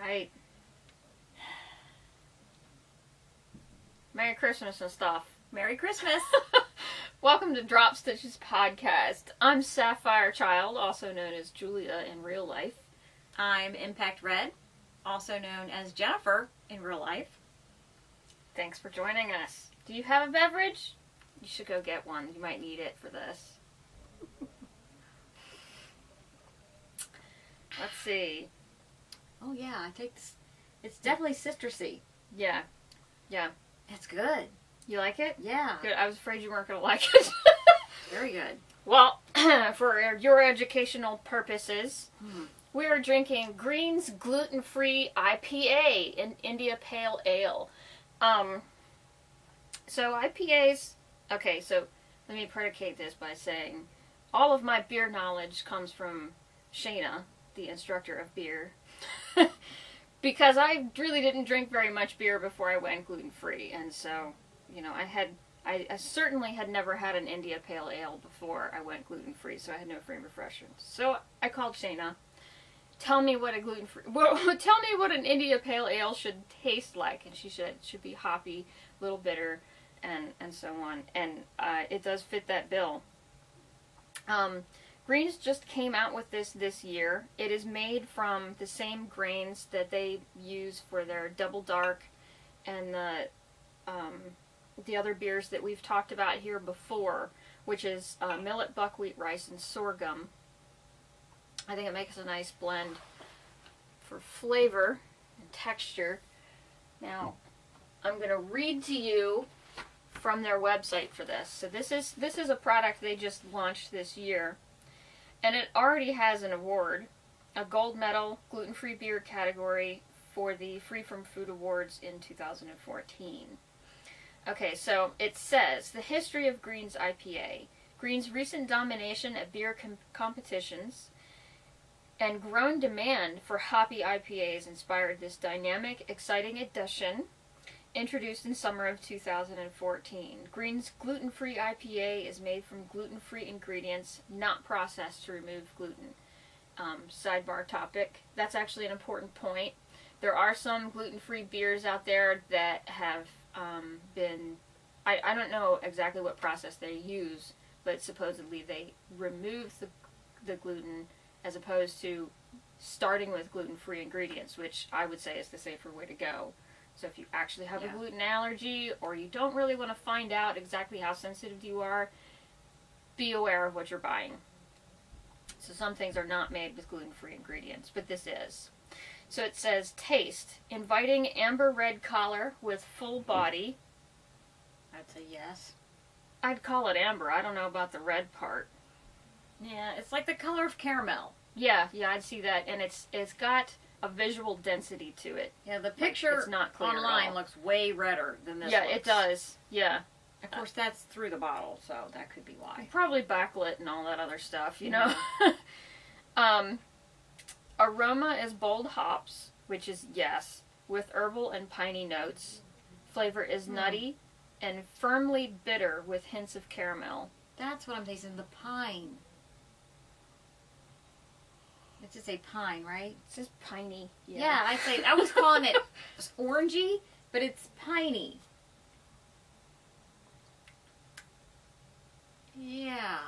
right. Merry Christmas and stuff. Merry Christmas. Welcome to DropStitches podcast. I'm Sapphire Child, also known as Julia in real life. I'm Impact Red, also known as Jennifer in real life. Thanks for joining us. Do you have a beverage? You should go get one. You might need it for this. Let's see. Oh yeah, I take this. It's definitely citrusy. Yeah. Yeah. It's good. You like it? Yeah. Good. I was afraid you weren't going to like it. Very good. Well, for your educational purposes, we are drinking Green's gluten-free IPA, an India Pale Ale. So IPAs, okay, so let me predicate this by saying all of my beer knowledge comes from Shayna, the instructor of beer, because I really didn't drink very much beer before I went gluten-free, and so, you know, I certainly had never had an India Pale Ale before I went gluten-free, so I had no frame of reference. So I called Shayna. Tell me what a tell me what an India Pale Ale should taste like, and she said it should be hoppy, a little bitter, and so on. And it does fit that bill. Green's just came out with this year. It is made from the same grains that they use for their Double Dark and the other beers that we've talked about here before, which is millet, buckwheat, rice, and sorghum. I think it makes a nice blend for flavor and texture. Now, I'm going to read to you from their website for this. So this is a product they just launched this year, and it already has an award, a gold medal gluten-free beer category for the Free From Food Awards in 2014. Okay, so it says, the history of Green's IPA. Green's recent domination at beer competitions and growing demand for hoppy IPAs inspired this dynamic, exciting edition, introduced in summer of 2014. Green's gluten-free IPA is made from gluten-free ingredients, not processed to remove gluten. Sidebar topic. That's actually an important point. There are some gluten-free beers out there that have been... I don't know exactly what process they use, but supposedly they remove the gluten as opposed to starting with gluten-free ingredients, which I would say is the safer way to go. So if you actually have a gluten allergy, or you don't really want to find out exactly how sensitive you are, be aware of what you're buying. So some things are not made with gluten-free ingredients, but this is. So it says, taste, inviting amber red color with full body. I'd say yes. I'd call it amber. I don't know about the red part. Yeah, it's like the color of caramel. Yeah, I'd see that, and it's got a visual density to it. Yeah, the picture it's not clear online looks way redder than this. Yeah, looks. it does. Yeah. Of course, that's through the bottle, so that could be why. Probably backlit and all that other stuff, you know. Aroma is bold hops, which is yes, with herbal and piney notes. Flavor is nutty and firmly bitter with hints of caramel. That's what I'm tasting, the pine. It just say pine, right? It says piney. Yeah, I'd say, I was calling it orangey, but it's piney. Yeah.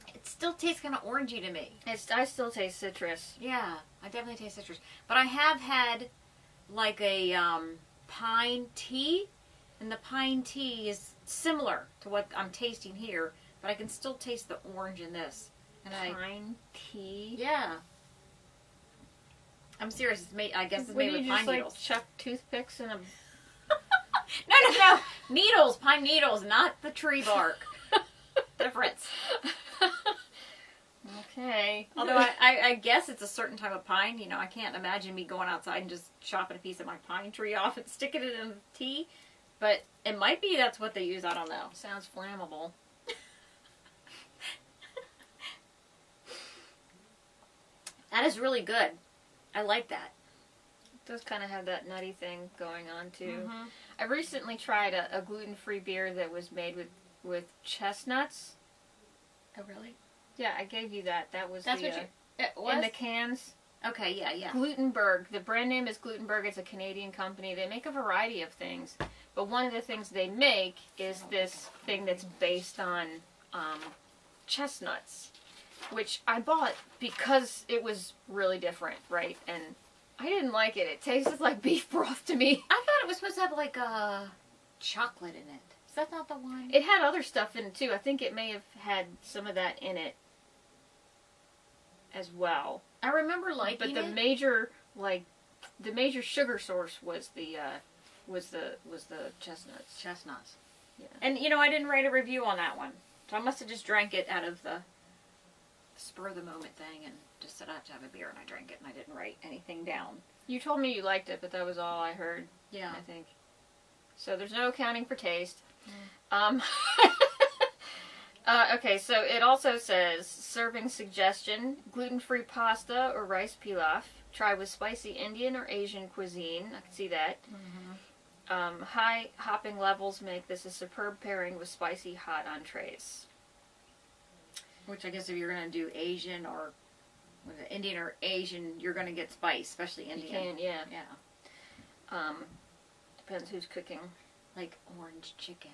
It still tastes kind of orangey to me. I still taste citrus. Yeah, I definitely taste citrus. But I have had like a pine tea, and the pine tea is similar to what I'm tasting here, but I can still taste the orange in this. And pine tea? Yeah. I'm serious. It's made. I guess it's Would made with you pine just needles. chuck toothpicks in a... No. Needles. Pine needles, not the tree bark. Difference. Okay. Although I guess it's a certain type of pine. You know, I can't imagine me going outside and just chopping a piece of my pine tree off and sticking it in the tea. But it might be that's what they use. I don't know. Sounds flammable. That is really good. I like that. It does kind of have that nutty thing going on, too. Mm-hmm. I recently tried a gluten-free beer that was made with chestnuts. Oh, really? Yeah, I gave you that. That was That's the, what it was? in the cans. Okay, yeah, yeah. Glutenberg. The brand name is Glutenberg. It's a Canadian company. They make a variety of things, but one of the things they make is this thing that's based on chestnuts, which I bought because it was really different, right? And I didn't like it. It tasted like beef broth to me. I thought it was supposed to have like chocolate in it. Is that not the one? It had other stuff in it too. I think it may have had some of that in it as well. I remember liking But it. the major sugar source was the chestnuts. Chestnuts. Yeah. And I didn't write a review on that one, so I must have just drank it out of the spur of the moment thing and just said I have to have a beer, and I drank it, and I didn't write anything down. You told me you liked it, but that was all I heard. Yeah. I think. So there's no accounting for taste. Okay, so it also says, serving suggestion, gluten-free pasta or rice pilaf. Try with spicy Indian or Asian cuisine. I can see that. Mm-hmm. High hopping levels make this a superb pairing with spicy hot entrees. Which I guess if you're going to do Asian or Indian or Asian, you're going to get spice, especially Indian. You can, yeah. Yeah. Depends who's cooking. Like orange chicken.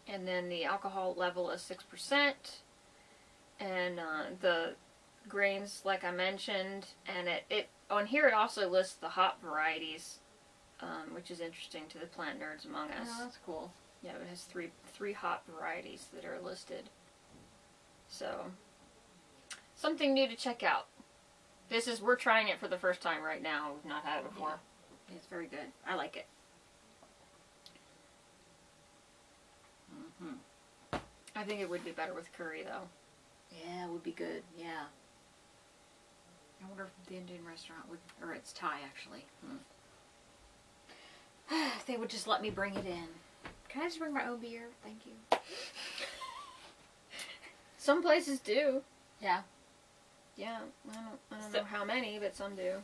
And then the alcohol level is 6%. And the grains, like I mentioned, and it on here it also lists the hop varieties, which is interesting to the plant nerds among us. Oh, that's cool. Yeah, it has three hop varieties that are listed. So, something new to check out. We're trying it for the first time right now. We've not had it before. Yeah. It's very good. I like it. Mm-hmm. I think it would be better with curry, though. Yeah, it would be good. Yeah. I wonder if the Indian restaurant would, or it's Thai actually. If they would just let me bring it in. Can I just bring my own beer? Thank you. Some places do. Yeah. Yeah, I don't know how many, but some do.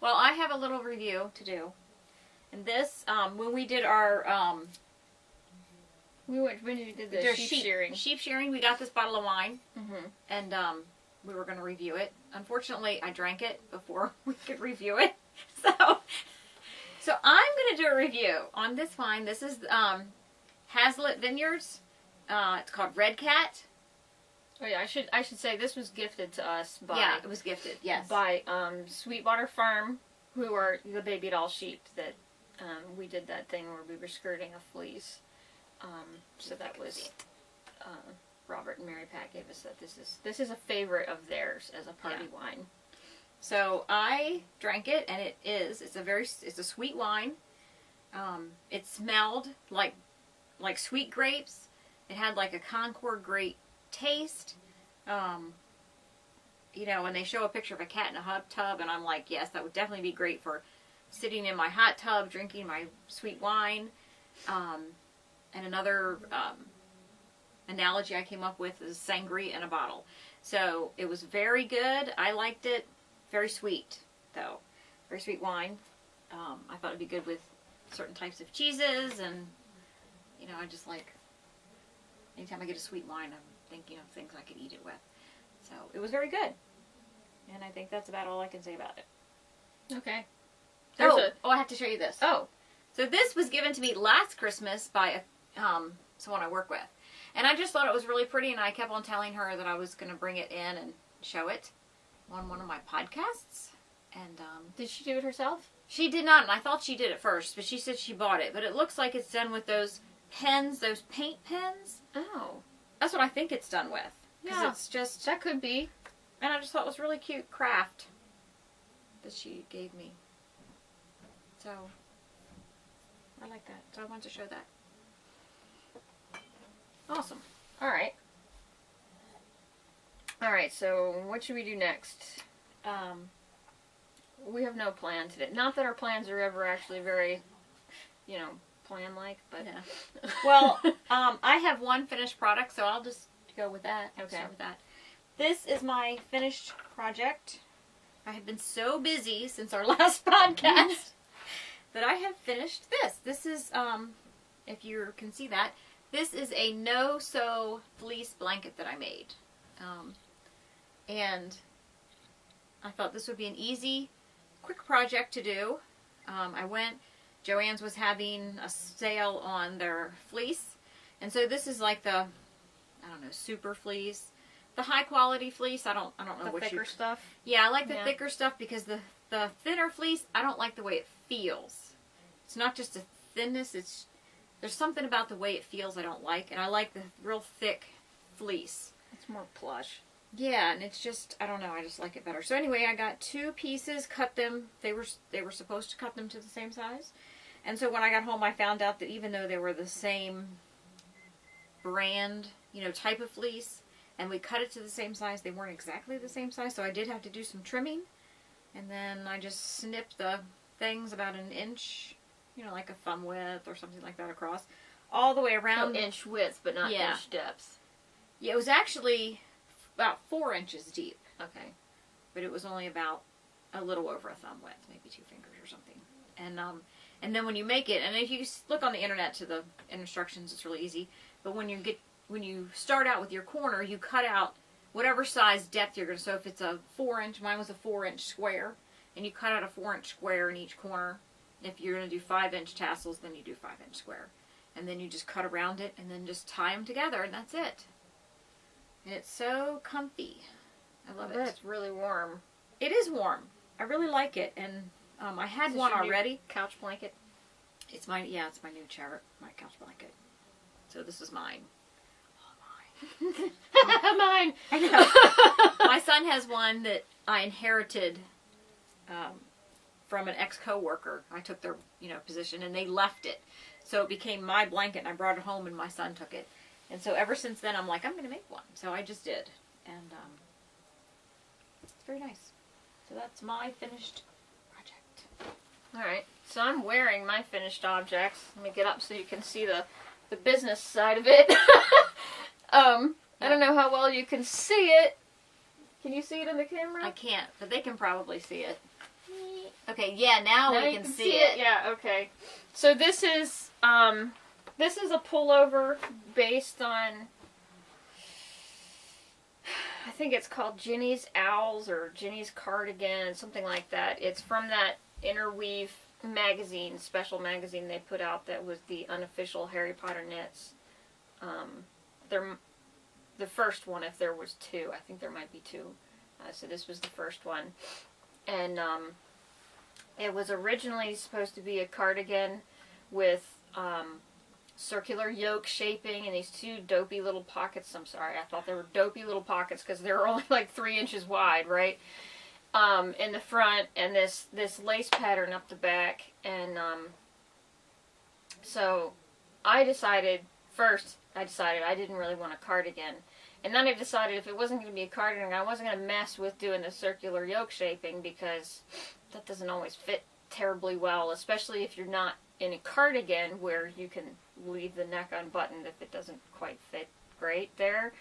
Well, I have a little review to do. And this, when we did our, When you did the sheep shearing. Sheep shearing, we got this bottle of wine. Mm-hmm. And, we were going to review it. Unfortunately, I drank it before we could review it. So I'm going to do a review on this wine. This is, Hazlitt Vineyards. It's called Red Cat. Oh yeah, I should say this was gifted to us by Yeah, it was gifted. Yes. by Sweetwater Farm, who are the baby doll sheep that we did that thing where we were skirting a fleece. So that was Robert and Mary Pat gave us that. This is a favorite of theirs as a party wine. So I drank it, and it's a sweet wine. It smelled like sweet grapes. It had like a Concord grape taste. When they show a picture of a cat in a hot tub, and I'm like, yes, that would definitely be great for sitting in my hot tub, drinking my sweet wine. And another analogy I came up with is sangria in a bottle. So it was very good. I liked it. Very sweet, though. Very sweet wine. I thought it'd be good with certain types of cheeses, and I just like, anytime I get a sweet wine, I'm thinking of things I could eat it with. So it was very good. And I think that's about all I can say about it. Okay. I have to show you this. Oh. So this was given to me last Christmas by someone I work with. And I just thought it was really pretty, and I kept on telling her that I was going to bring it in and show it on one of my podcasts. And did she do it herself? She did not, and I thought she did it first, but she said she bought it. But it looks like it's done with those pens, those paint pens. Oh. That's what I think it's done with. Yeah. It's just, That could be. and I just thought it was really cute craft that she gave me. So I like that. So I wanted to show that. Awesome. Alright. Alright, so what should we do next? We have no plan today. Not that our plans are ever actually very, plan-like, but... Yeah. Well, I have one finished product, so I'll just go with that. Okay. Start with that. This is my finished project. I have been so busy since our last podcast that I have finished this. This is, if you can see that, this is a no-sew fleece blanket that I made. And I thought this would be an easy, quick project to do. Joann's was having a sale on their fleece. And so this is like the, I don't know, super fleece. The high quality fleece, I don't know The what thicker stuff. Yeah, I like the thicker stuff because the thinner fleece, I don't like the way it feels. It's not just a thinness, there's something about the way it feels I don't like, and I like the real thick fleece. It's more plush. Yeah, and it's just, I don't know, I just like it better. So anyway, I got 2 pieces, cut them. They were supposed to cut them to the same size. And so when I got home, I found out that even though they were the same brand, type of fleece, and we cut it to the same size, they weren't exactly the same size, so I did have to do some trimming. And then I just snipped the things about an inch, like a thumb width or something like that across, all the way around. So inch width, but not inch depth. Yeah, it was actually about 4 inches deep. Okay. But it was only about a little over a thumb width, maybe 2 fingers or something. And then when you make it, and if you look on the internet to the instructions, it's really easy. But when you start out with your corner, you cut out whatever size depth you're going to. So if it's a 4-inch, mine was a 4-inch square, and you cut out a 4-inch square in each corner. If you're going to do 5-inch tassels, then you do 5-inch square. And then you just cut around it, and then just tie them together, and that's it. And it's so comfy. I love it. It's really warm. It is warm. I really like it, and I had one already. Couch blanket. It's my new chair, my couch blanket. So this is mine. Oh, mine. Mine. I know. My son has one that I inherited from an ex-coworker. I took their position, and they left it, so it became my blanket. And I brought it home, and my son took it. And so ever since then, I'm like, I'm going to make one. So I just did, and it's very nice. So that's my finished project. All right. So I'm wearing my finished objects. Let me get up so you can see the business side of it. I don't know how well you can see it. Can you see it in the camera? I can't, but they can probably see it. Okay, yeah, now we can see it. Yeah, okay. So this is a pullover based on, I think it's called Ginny's Owls or Ginny's Cardigan, something like that. It's from that Interweave magazine, special magazine they put out that was the unofficial Harry Potter knits. They're the first one, if there was 2. I think there might be 2. So this was the first one. And it was originally supposed to be a cardigan with circular yoke shaping and these 2 dopey little pockets. I'm sorry, I thought they were dopey little pockets because they were only like 3 inches wide, right? In the front, and this lace pattern up the back. And so I decided I didn't really want a cardigan. And then I decided if it wasn't going to be a cardigan, I wasn't going to mess with doing the circular yoke shaping because that doesn't always fit terribly well, especially if you're not in a cardigan where you can leave the neck unbuttoned if it doesn't quite fit great there.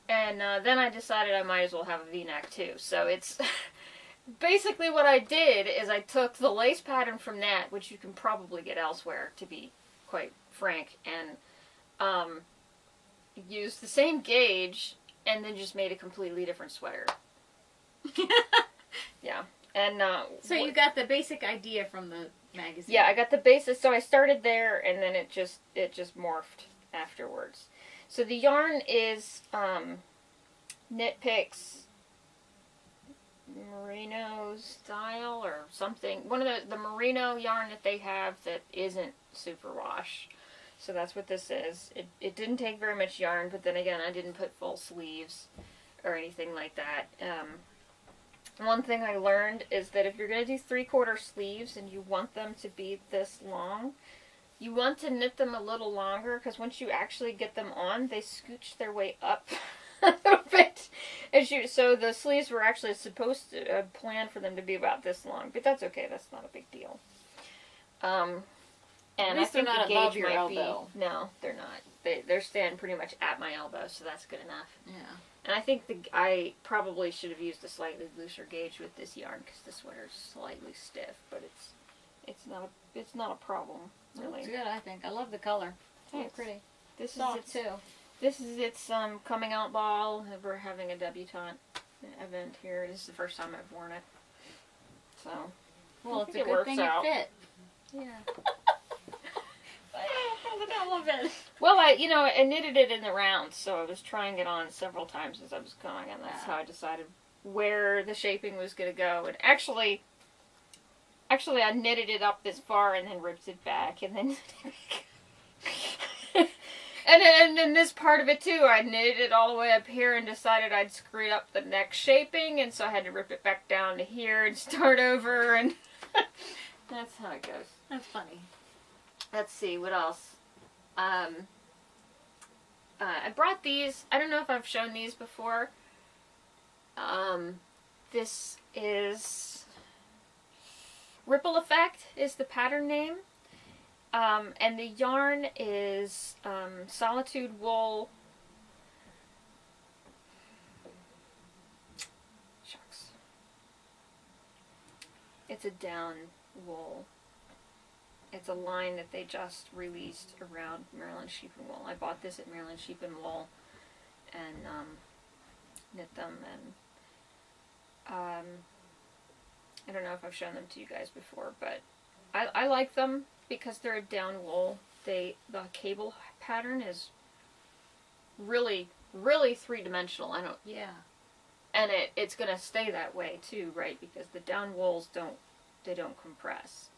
And then I decided I might as well have a V-neck too. So it's basically what I did is I took the lace pattern from that, which you can probably get elsewhere, to be quite frank, and used the same gauge and then just made a completely different sweater. Yeah. And so you got the basic idea from the magazine. Yeah, I got the basis. So I started there, and then it just morphed afterwards. So the yarn is Knit Picks merino style or something. One of the merino yarn that they have that isn't superwash. So that's what this is. It didn't take very much yarn, but then again, I didn't put full sleeves or anything like that. One thing I learned is that if you're going to do 3/4 sleeves and you want them to be this long, you want to knit them a little longer, because once you actually get them on, they scooch their way up a little bit. So the sleeves were actually supposed to plan for them to be about this long, but that's okay. That's not a big deal. And I think the gauge might be. No, they're not. They're standing pretty much at my elbow, so that's good enough. Yeah. And I think I probably should have used a slightly looser gauge with this yarn because the sweater's slightly stiff, but it's not a problem really. It's good, I think. I love the color. It's pretty. This Soft is its, too. This is its coming out ball. We're having a debutante event here. This is the first time I've worn it. So, Well, I it's a think it good works thing out. it fit. Yeah. I love it. Well, I knitted it in the round, so I was trying it on several times as I was going, and that's how I decided where the shaping was going to go. And actually, I knitted it up this far and then ripped it back, and then and then this part of it too, I knitted it all the way up here and decided I'd screwed up the neck shaping, and so I had to rip it back down to here and start over, and that's how it goes. That's funny. Let's see, what else? I brought these. I don't know if I've shown these before. This is Ripple Effect is the pattern name. And the yarn is Solitude Wool. Shucks. It's a down wool. It's a line that they just released around Maryland Sheep and Wool. I bought this at Maryland Sheep and Wool and knit them, and I don't know if I've shown them to you guys before, but I like them because they're a down wool. The cable pattern is really, really three-dimensional. Yeah. And it's gonna stay that way too, right? Because the down wools don't compress.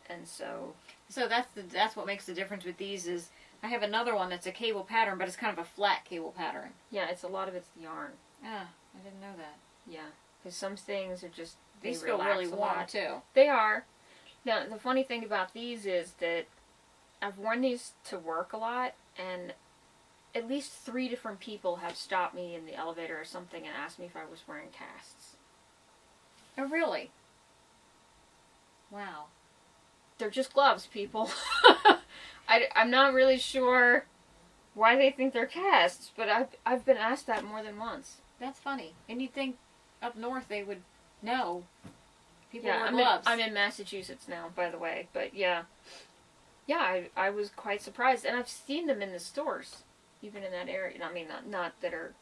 And so that's what makes the difference with these is I have another one that's a cable pattern, but it's kind of a flat cable pattern. yeah, a lot of it's the yarn. Ah, I didn't know that. Yeah, because some things are just These feel really warm too. They are. Now the funny thing about these is that I've worn these to work a lot, and at least 3 different people have stopped me in the elevator or something and asked me if I was wearing casts. Oh, really? Wow. They're just gloves, people. I'm not really sure why they think they're casts, but I've been asked that more than once. That's funny. And you'd think up north they would know people Yeah, wear gloves. I'm in Massachusetts now, by the way, but yeah. Yeah, I was quite surprised, and I've seen them in the stores, even in that area. I mean, not that are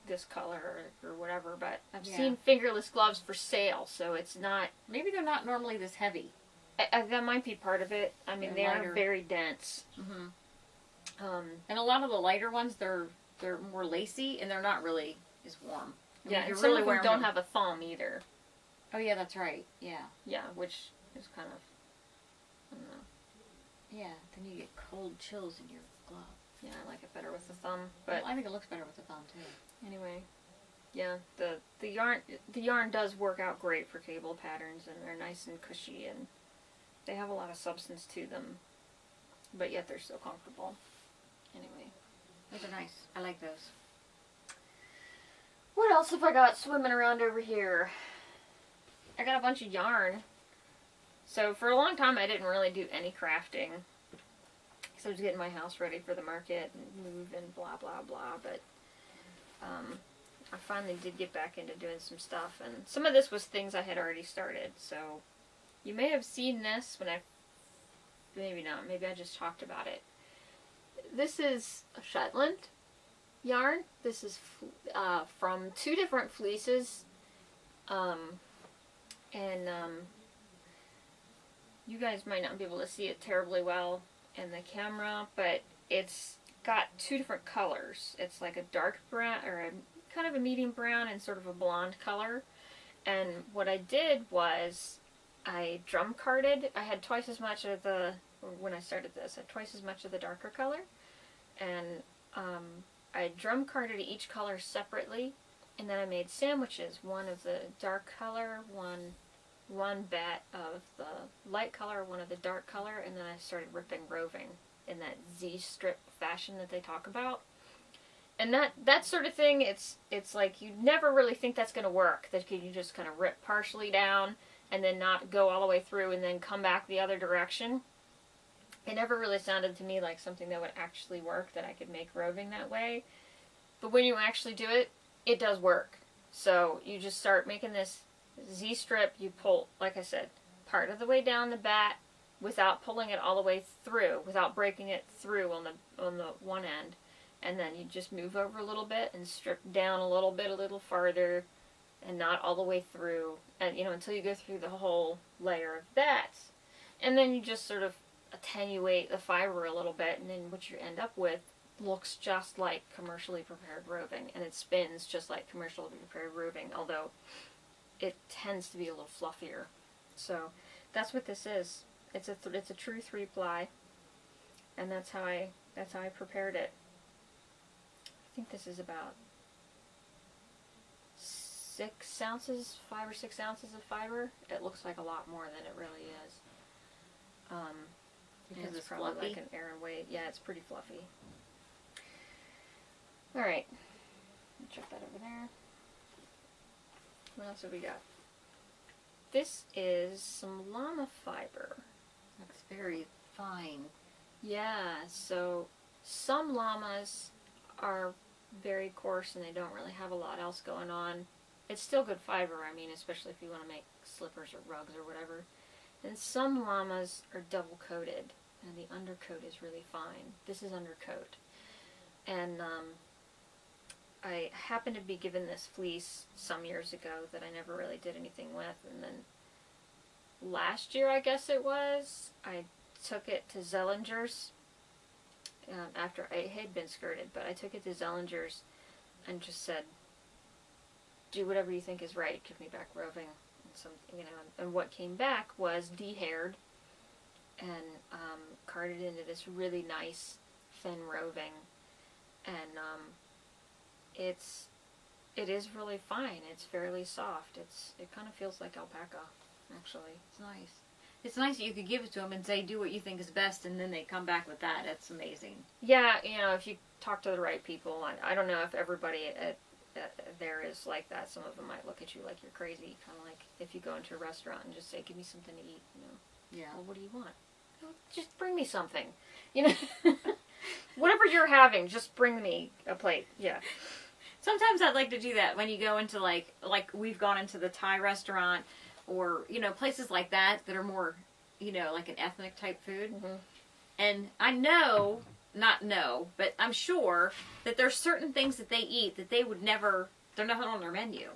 this color or whatever, but I've seen fingerless gloves for sale, so it's not... Maybe they're not normally this heavy. that might be part of it. I mean, they are very dense. Mm-hmm. And a lot of the lighter ones, they're more lacy, and they're not really as warm. And some of them don't have a thumb either. Oh, yeah, that's right. Yeah. Yeah, which is kind of... I don't know. Yeah, then you get cold chills in your glove. Yeah, I like it better with the thumb, but... Well, I think it looks better with the thumb, too. Anyway, yeah, the yarn does work out great for cable patterns, and they're nice and cushy, and they have a lot of substance to them, but yet they're so comfortable. Anyway. Those are nice. I like those. What else have I got swimming around over here? I got a bunch of yarn. So for a long time I didn't really do any crafting. So I was getting my house ready for the market and move and blah blah blah, but I finally did get back into doing some stuff, and some of this was things I had already started, so you may have seen this when maybe not, maybe I just talked about it. This is a Shetland yarn. This is from 2 different fleeces, and you guys might not be able to see it terribly well in the camera, but it's got 2 different colors. It's like a dark brown, or a kind of a medium brown and sort of a blonde color. And what I did was I drum carded. I had twice as much of when I started this, I had twice as much of the darker color. And I drum carded each color separately, and then I made sandwiches. One of the dark color, one bat of the light color, one of the dark color, and then I started ripping roving in that Z-strip fashion that they talk about. And that sort of thing, it's like you never really think that's going to work. That you just kind of rip partially down and then not go all the way through and then come back the other direction. It never really sounded to me like something that would actually work, that I could make roving that way. But when you actually do it, it does work. So you just start making this Z-strip. You pull, like I said, part of the way down the bat without pulling it all the way through, without breaking it through on the one end. And then you just move over a little bit and strip down a little bit, a little farther, and not all the way through, and until you go through the whole layer of that. And then you just sort of attenuate the fiber a little bit, and then what you end up with looks just like commercially prepared roving, and it spins just like commercially prepared roving, although it tends to be a little fluffier. So that's what this is. It's a true 3-ply, and that's how I prepared it. I think this is about 6 ounces, 5 or 6 ounces of fiber. It looks like a lot more than it really is. Because it's probably fluffy. like an Aran weight. Yeah, it's pretty fluffy. Alright. Chuck that over there. What else have we got? This is some llama fiber. That's very fine. Yeah, so some llamas are very coarse and they don't really have a lot else going on. It's still good fiber, I mean, especially if you want to make slippers or rugs or whatever. And some llamas are double coated, and the undercoat is really fine. This is undercoat. And I happened to be given this fleece some years ago that I never really did anything with, and then last year, I guess it was, I took it to Zellinger's after it had been skirted, but I took it to Zellinger's and just said, do whatever you think is right, give me back roving. And what came back was de-haired and carded into this really nice thin roving, and it is really fine. It's fairly soft. It kind of feels like alpaca, actually. It's nice. It's nice that you could give it to them and say, do what you think is best, and then they come back with that. That's amazing. Yeah, if you talk to the right people, I don't know if everybody there is like that. Some of them might look at you like you're crazy, kind of like if you go into a restaurant and just say, give me something to eat, Yeah. Well, what do you want? Well, just bring me something, Whatever you're having, just bring me a plate, yeah. Sometimes I'd like to do that when you go into like we've gone into the Thai restaurant or, places like that are more, like an ethnic type food. Mm-hmm. And I but I'm sure that there's certain things that they eat that they would never, they're not on their menu.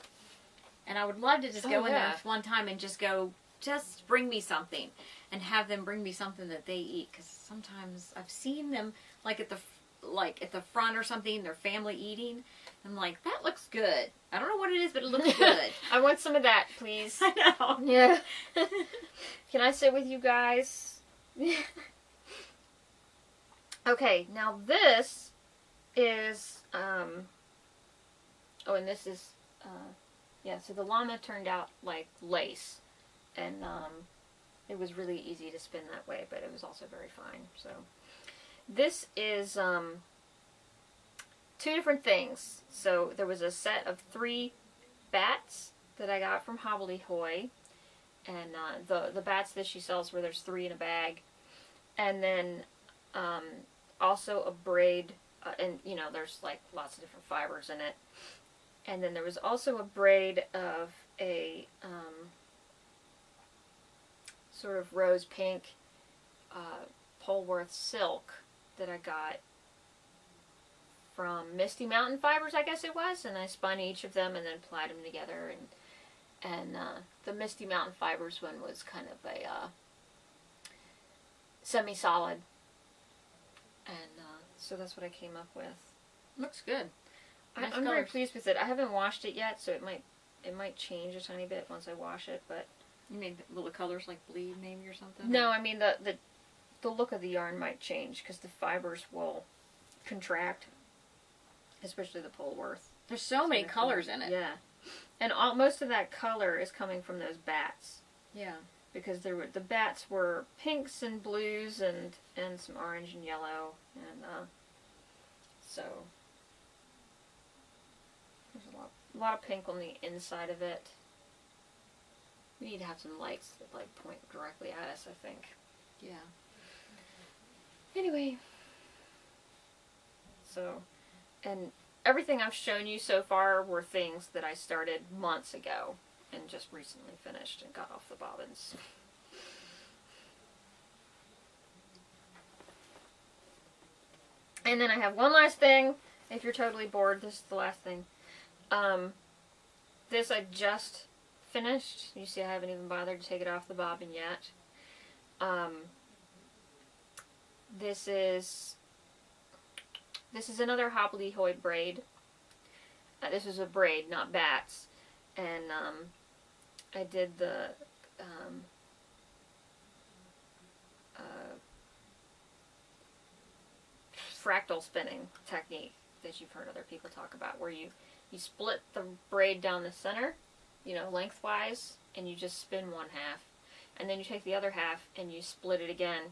And I would love to just go in there one time and just go, just bring me something, and have them bring me something that they eat. Because sometimes I've seen them like at the front or something, their family eating. I'm like, that looks good. I don't know what it is, but it looks good. I want some of that, please. I know. Yeah. Can I sit with you guys? Okay, now this is, and this is, so the llama turned out like lace, and it was really easy to spin that way, but it was also very fine. So this is 2 different things. So there was a set of 3 bats that I got from Hobbledehoy, and the bats that she sells where there's 3 in a bag, and then also a braid, and there's like lots of different fibers in it, and then there was also a braid of a sort of rose pink Polworth silk that I got from Misty Mountain Fibers, I guess it was, and I spun each of them and then plied them together, and the Misty Mountain Fibers one was kind of a semi-solid, and so that's what I came up with. Looks good. Nice I'm very colors. pleased with it. I haven't washed it yet, so it might change a tiny bit once I wash it, but You mean will the colors like bleed maybe or something? no, I mean the look of the yarn might change because the fibers will contract, especially the Polworth. There's so many colors in it. Yeah, and most of that color is coming from those bats. Yeah. Because the bats were pinks and blues and some orange and yellow, and so there's a lot of pink on the inside of it. We need to have some lights that like point directly at us, I think. Yeah. Anyway, so, and everything I've shown you so far were things that I started months ago and just recently finished and got off the bobbins. And then I have one last thing. If you're totally bored, this is the last thing. This I just finished. You see I haven't even bothered to take it off the bobbin yet. This is another hobbledehoy braid. This was a braid, not bats. And I did the fractal spinning technique that you've heard other people talk about, where you split the braid down the center, lengthwise, and you just spin one half. And then you take the other half and you split it again,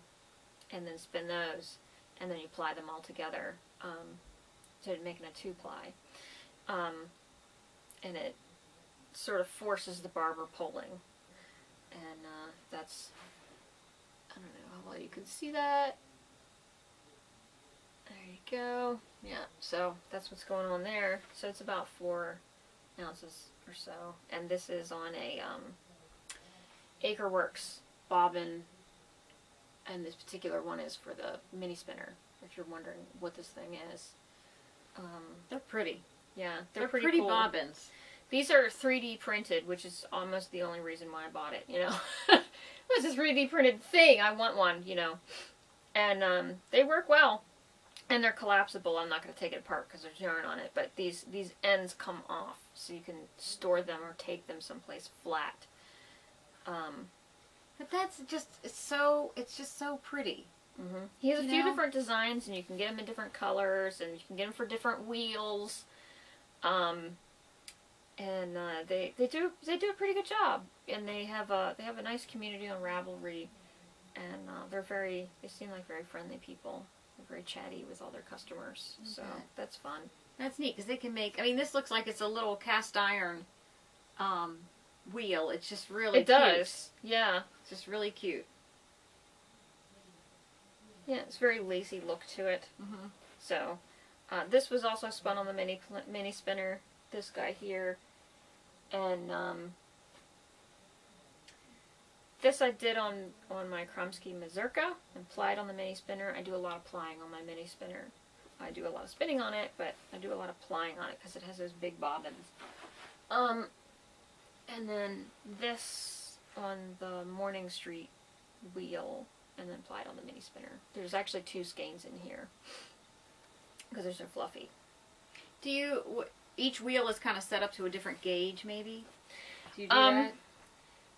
and then spin those, and then you ply them all together to making a 2-ply. And it sort of forces the barber pulling. And that's, I don't know how well you can see that. There you go. Yeah, so that's what's going on there. So it's about 4 ounces or so. And this is on a Acreworks bobbin. And this particular one is for the mini spinner, if you're wondering what this thing is. They're pretty. Yeah, They're pretty cool. bobbins. These are 3D printed, which is almost the only reason why I bought it, This is a 3D printed thing. I want one, And they work well. And they're collapsible. I'm not going to take it apart because there's yarn on it. But these ends come off, so you can store them or take them someplace flat. But that's just, it's just so pretty. Mm-hmm. He has a few different designs, and you can get them in different colors, and you can get them for different wheels. And they do a pretty good job, and they have a nice community on Ravelry, and they seem like very friendly people. They're very chatty with all their customers, so that's fun. That's neat because they can make. I mean, this looks like it's a little cast iron wheel. It's just really cute. It does, yeah. It's just really cute. Yeah, it's a very lacy look to it. Mm-hmm. So, this was also spun on the mini spinner. This guy here, and this I did on my Kromsky Mazurka and plied on the mini spinner. I do a lot of plying on my mini spinner. I do a lot of spinning on it, but I do a lot of plying on it because it has those big bobbins. And then this on the Morning Street wheel, and then plied on the mini spinner. There's actually 2 skeins in here because they're so fluffy. Do you? Each wheel is kind of set up to a different gauge, maybe? Do you do that?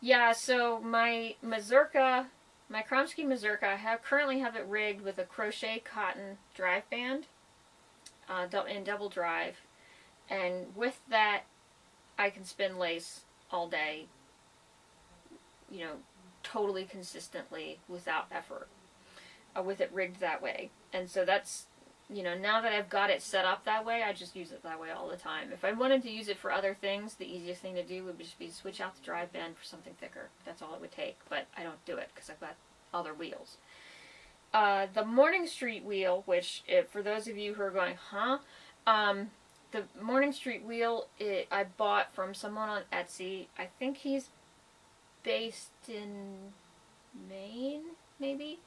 Yeah, so my Mazurka, my Kromsky Mazurka, I currently have it rigged with a crochet cotton drive band in double drive. And with that, I can spin lace all day, totally consistently without effort, with it rigged that way. And so that's, now that I've got it set up that way, I just use it that way all the time. If I wanted to use it for other things, the easiest thing to do would just be switch out the drive band for something thicker. That's all it would take, but I don't do it because I've got other wheels. The Morning Street wheel, which, for those of you who are going, huh? The Morning Street wheel, I bought from someone on Etsy. I think he's based in Maine, maybe?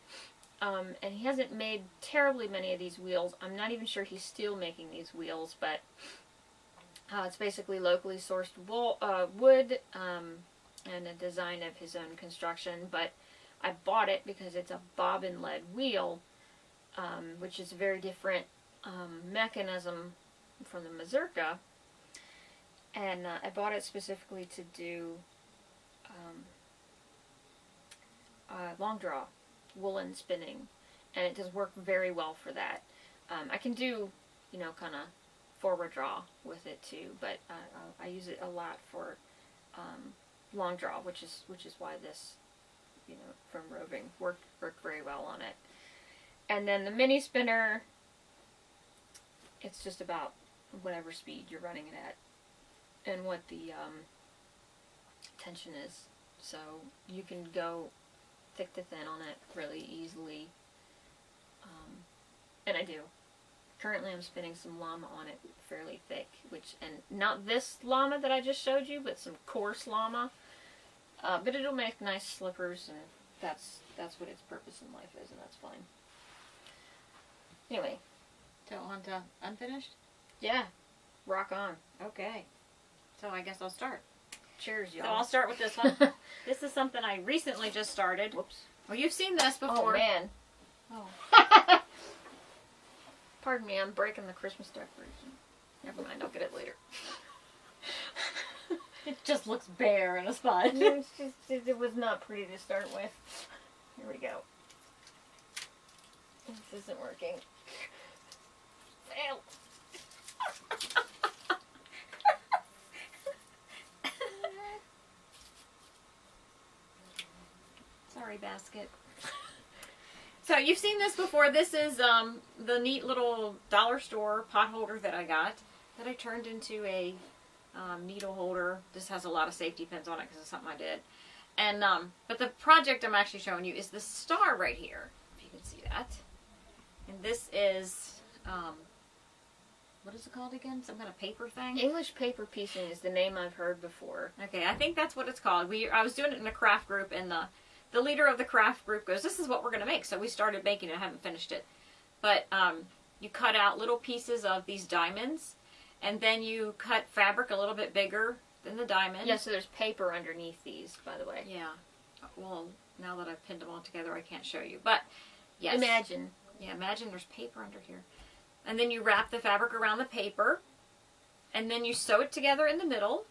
And he hasn't made terribly many of these wheels. I'm not even sure he's still making these wheels, but it's basically locally sourced wood and a design of his own construction. But I bought it because it's a bobbin-led wheel, which is a very different mechanism from the Mazurka. And I bought it specifically to do long draw woolen spinning, and it does work very well for that. I can do, kind of forward draw with it too, but I use it a lot for long draw, which is why this, from roving worked very well on it. And then the mini spinner, it's just about whatever speed you're running it at and what the tension is. So you can go thick to thin on it really easily, and I do. Currently I'm spinning some llama on it fairly thick, and not this llama that I just showed you, but some coarse llama, but it'll make nice slippers, and that's what its purpose in life is, and that's fine. Anyway. Don't want to unfinished? Yeah. Rock on. Okay. So I guess I'll start. Cheers, y'all. So I'll start with this one. This is something I recently just started. Whoops. Well, you've seen this before. Oh, man. Oh. Pardon me, I'm breaking the Christmas decoration. Never mind, I'll get it later. It just looks bare in a spot. It was not pretty to start with. Here we go. This isn't working. Fail. Sorry, basket. So you've seen this before. This is the neat little dollar store pot holder that I got that I turned into a needle holder. This has a lot of safety pins on it because it's something I did. And but the project I'm actually showing you is the star right here, if you can see that. And this is what is it called again? Some kind of paper thing? English paper piecing is the name I've heard before. Okay, I think that's what it's called. I was doing it in a craft group, and the leader of the craft group goes, "This is what we're going to make." So we started making it. I haven't finished it. But you cut out little pieces of these diamonds, and then you cut fabric a little bit bigger than the diamond. Yeah, so there's paper underneath these, by the way. Yeah. Well, now that I've pinned them all together, I can't show you. But, yes. Imagine. Yeah, imagine there's paper under here. And then you wrap the fabric around the paper, and then you sew it together in the middle,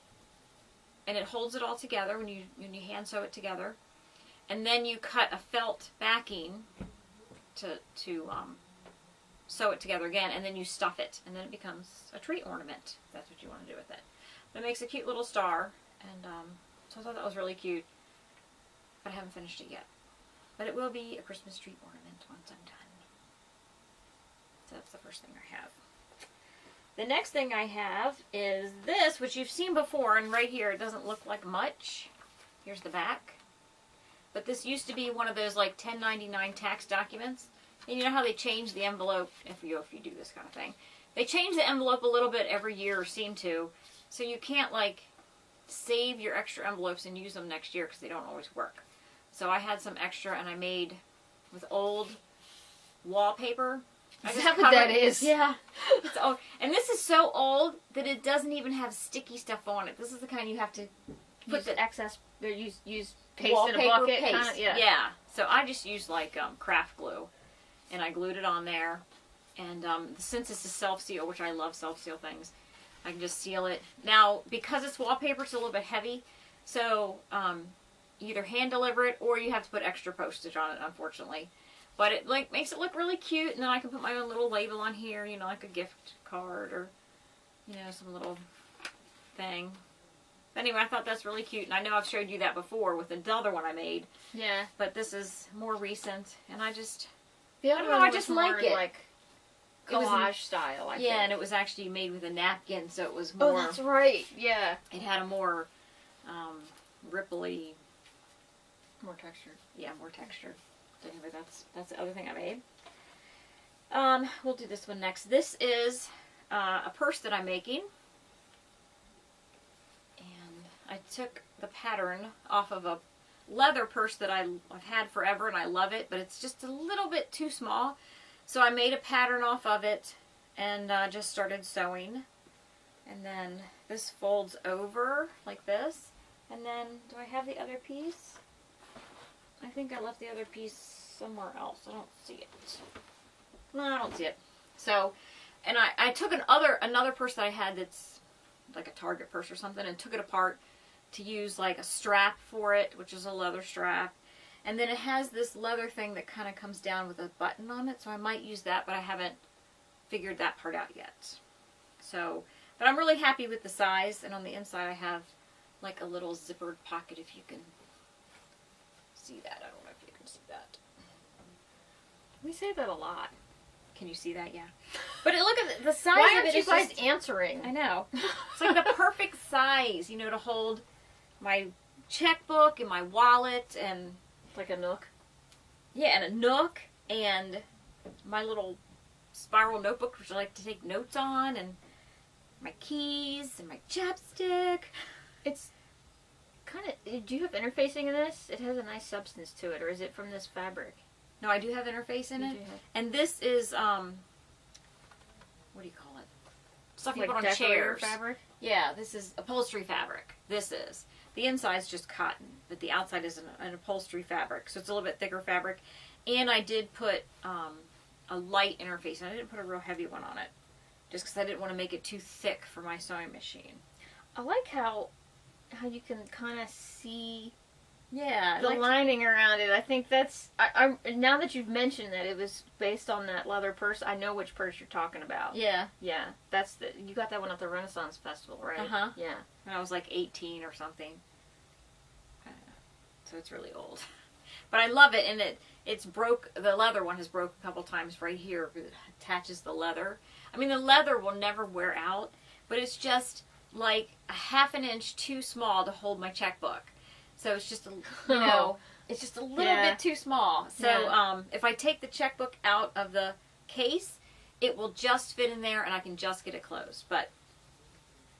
and it holds it all together when you hand sew it together. And then you cut a felt backing to sew it together again, and then you stuff it, and then it becomes a tree ornament. That's what you want to do with it. But it makes a cute little star, and so I thought that was really cute. But I haven't finished it yet. But it will be a Christmas tree ornament once I'm done. So that's the first thing I have. The next thing I have is this, which you've seen before, and right here it doesn't look like much. Here's the back. But this used to be one of those like 1099 tax documents. And you know how they change the envelope, if you do this kind of thing. They change the envelope a little bit every year, or seem to. So you can't like save your extra envelopes and use them next year because they don't always work. So I had some extra, and I made with old wallpaper. Is that what that is? Yeah. It's old. And this is so old that it doesn't even have sticky stuff on it. This is the kind you have to Put the excess, use paste wallpaper in a bucket. paste. Kinda, yeah. Yeah. So I just used like craft glue, and I glued it on there. And since it's a self-seal, which I love self-seal things, I can just seal it. Now, because it's wallpaper, it's a little bit heavy, so you either hand deliver it or you have to put extra postage on it, unfortunately. But it like makes it look really cute, and then I can put my own little label on here, you know, like a gift card or, you know, some little thing. But anyway, I thought that's really cute, and I know I've showed you that before with another one I made. Yeah. But this is more recent, and I just... The other one I was just more like it. like Collage style, I think. Yeah, and it was actually made with a napkin, so it was more... Oh, that's right. Yeah. It had a more ripply... More texture. Yeah, more texture. So anyway, that's the other thing I made. We'll do this one next. This is a purse that I'm making. And I took the pattern off of a leather purse that I've had forever, and I love it, but it's just a little bit too small. So I made a pattern off of it, and just started sewing. And then this folds over like this. And then, do I have the other piece? I think I left the other piece somewhere else. I don't see it. No, I don't see it. So, and I took another purse that I had that's like a Target purse or something, and took it apart to use like a strap for it, which is a leather strap. And then it has this leather thing that kind of comes down with a button on it, so I might use that, but I haven't figured that part out yet. So, but I'm really happy with the size, and on the inside I have like a little zippered pocket, if you can see that. I don't know if you can see that. We say that a lot. Can you see that? Yeah. But look at the size Why of aren't it. you It's guys just, answering? I know. It's like the perfect size, you know, to hold my checkbook and my wallet and... Like a nook? Yeah, and a nook and my little spiral notebook, which I like to take notes on, and my keys and my chapstick. It's kind of... Do you have interfacing in this? It has a nice substance to it, or is it from this fabric? No, I do have interface in You it. do have- And this is, what do you call it? Stuff you Like put on decorator chairs. fabric? Yeah, this is upholstery fabric. This is. The inside's just cotton, but the outside is an upholstery fabric. So it's a little bit thicker fabric. And I did put a light interface, and I didn't put a real heavy one on it. Just because I didn't want to make it too thick for my sewing machine. I like how you can kind of see Yeah. the lining around it. I think that's... I now that you've mentioned that it was based on that leather purse, I know which purse you're talking about. Yeah. Yeah. That's you got that one at the Renaissance Festival, right? Uh-huh. Yeah. When I was like 18 or something. So it's really old. But I love it, and it's broke. The leather one has broke a couple times right here. It attaches the leather. I mean, the leather will never wear out, but it's just like a half an inch too small to hold my checkbook. So it's just, it's just a little bit too small. So if I take the checkbook out of the case, it will just fit in there, and I can just get it closed. But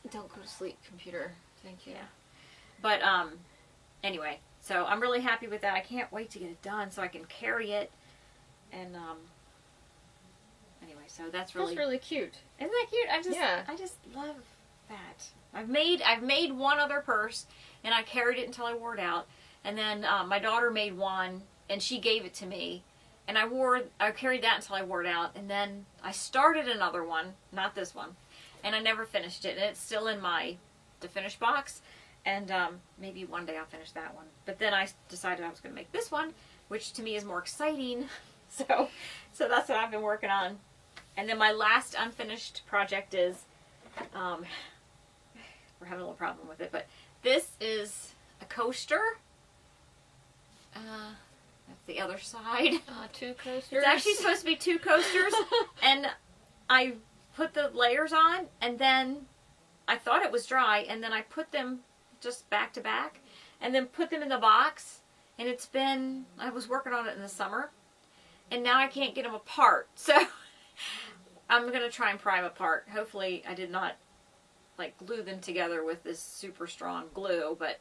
don't go to sleep, computer. Thank you. Yeah. But anyway, so I'm really happy with that. I can't wait to get it done so I can carry it. And anyway, so that's really cute. Isn't that cute? I just love that. I've made one other purse, and I carried it until I wore it out. And then my daughter made one, and she gave it to me, and I carried that until I wore it out. And then I started another one, not this one, and I never finished it. And it's still in my to finish box, and maybe one day I'll finish that one. But then I decided I was going to make this one, which to me is more exciting. So that's what I've been working on. And then my last unfinished project is, we're having a little problem with it, but this is a coaster. That's the other side. 2 coasters. It's actually supposed to be 2 coasters, and I put the layers on, and then I thought it was dry, and then I put them just back to back, and then put them in the box, and I was working on it in the summer, and now I can't get them apart, so I'm going to try and pry them apart. Hopefully I did not glue them together with this super strong glue, but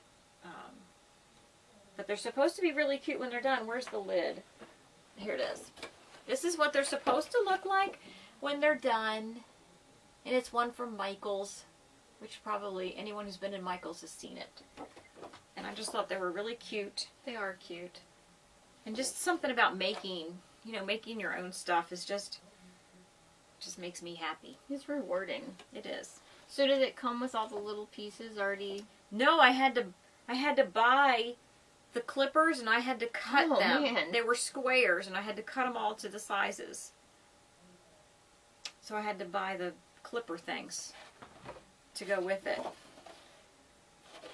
they're supposed to be really cute when they're done. Where's the lid? Here it is. This is what they're supposed to look like when they're done, and it's one from Michael's, which probably anyone who's been in Michael's has seen it. And I just thought they were really cute. They are cute. And just something about making your own stuff is just makes me happy. It's rewarding. It is. So did it come with all the little pieces already? No, I had to buy the clippers, and I had to cut them. Man. They were squares, and I had to cut them all to the sizes. So I had to buy the clipper things to go with it.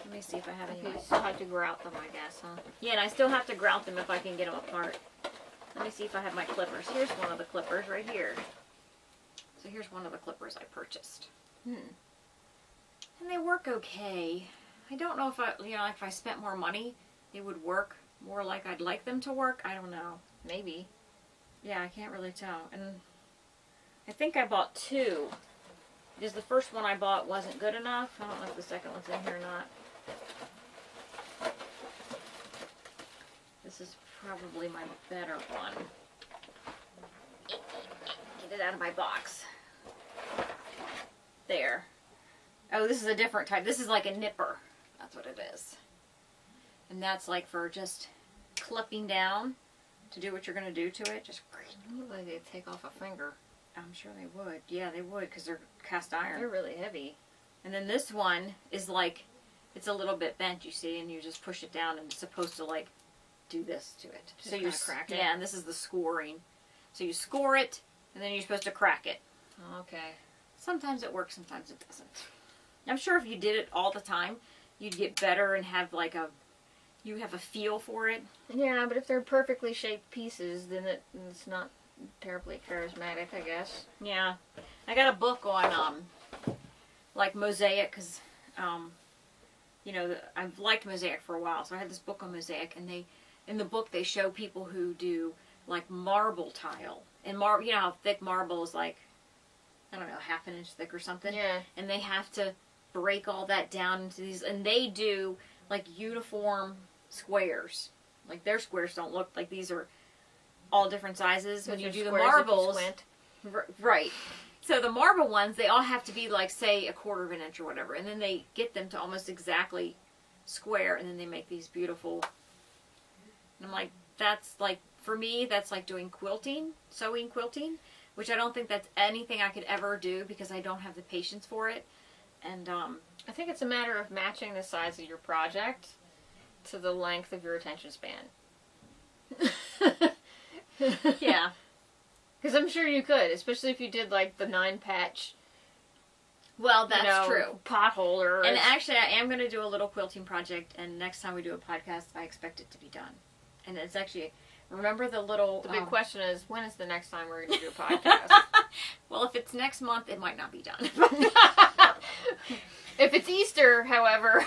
Let me see if I have any. You still have to grout them, I guess, huh? Yeah, and I still have to grout them if I can get them apart. Let me see if I have my clippers. Here's one of the clippers right here. So here's one of the clippers I purchased. And they work okay. I don't know if if I spent more money, they would work more like I'd like them to work. I don't know. Maybe. Yeah, I can't really tell. And I think I bought 2. Because the first one I bought wasn't good enough. I don't know if the second one's in here or not. This is probably my better one. Get it out of my box. There. Oh, this is a different type. This is like a nipper. That's what it is. And that's like for just clipping down to do what you're going to do to it. Just Look like they'd take off a finger. I'm sure they would. Yeah, they would, because they're cast iron. They're really heavy. And then this one is like, it's a little bit bent, you see, and you just push it down, and it's supposed to like do this to it. Just so you crack it. Yeah, and this is the scoring. So you score it, and then you're supposed to crack it. Okay. Sometimes it works, sometimes it doesn't. I'm sure if you did it all the time, you'd get better and have like you have a feel for it. Yeah, but if they're perfectly shaped pieces, then it's not terribly charismatic, I guess. Yeah. I got a book on, like mosaic, because, I've liked mosaic for a while, so I had this book on mosaic, and in the book they show people who do, like, marble tile. And you know how thick marble is, like, I don't know, half an inch thick or something? Yeah. And they have to break all that down into these, and they do, like, uniform squares. Like, their squares don't look like these are all different sizes. When you do the marbles, right? So the marble ones, they all have to be like, say, 1/4 of an inch or whatever. And then they get them to almost exactly square. And then they make these beautiful. And I'm like, that's like, for me, that's like doing quilting, sewing quilting. Which I don't think that's anything I could ever do because I don't have the patience for it. And I think it's a matter of matching the size of your project to the length of your attention span. yeah. Because I'm sure you could, especially if you did like the 9-patch. Well, that's true. Pothole or... And actually, I am going to do a little quilting project, and next time we do a podcast, I expect it to be done. And it's actually... Remember the little... The big question is, when is the next time we're going to do a podcast? Well, if it's next month, it might not be done. If it's Easter, however,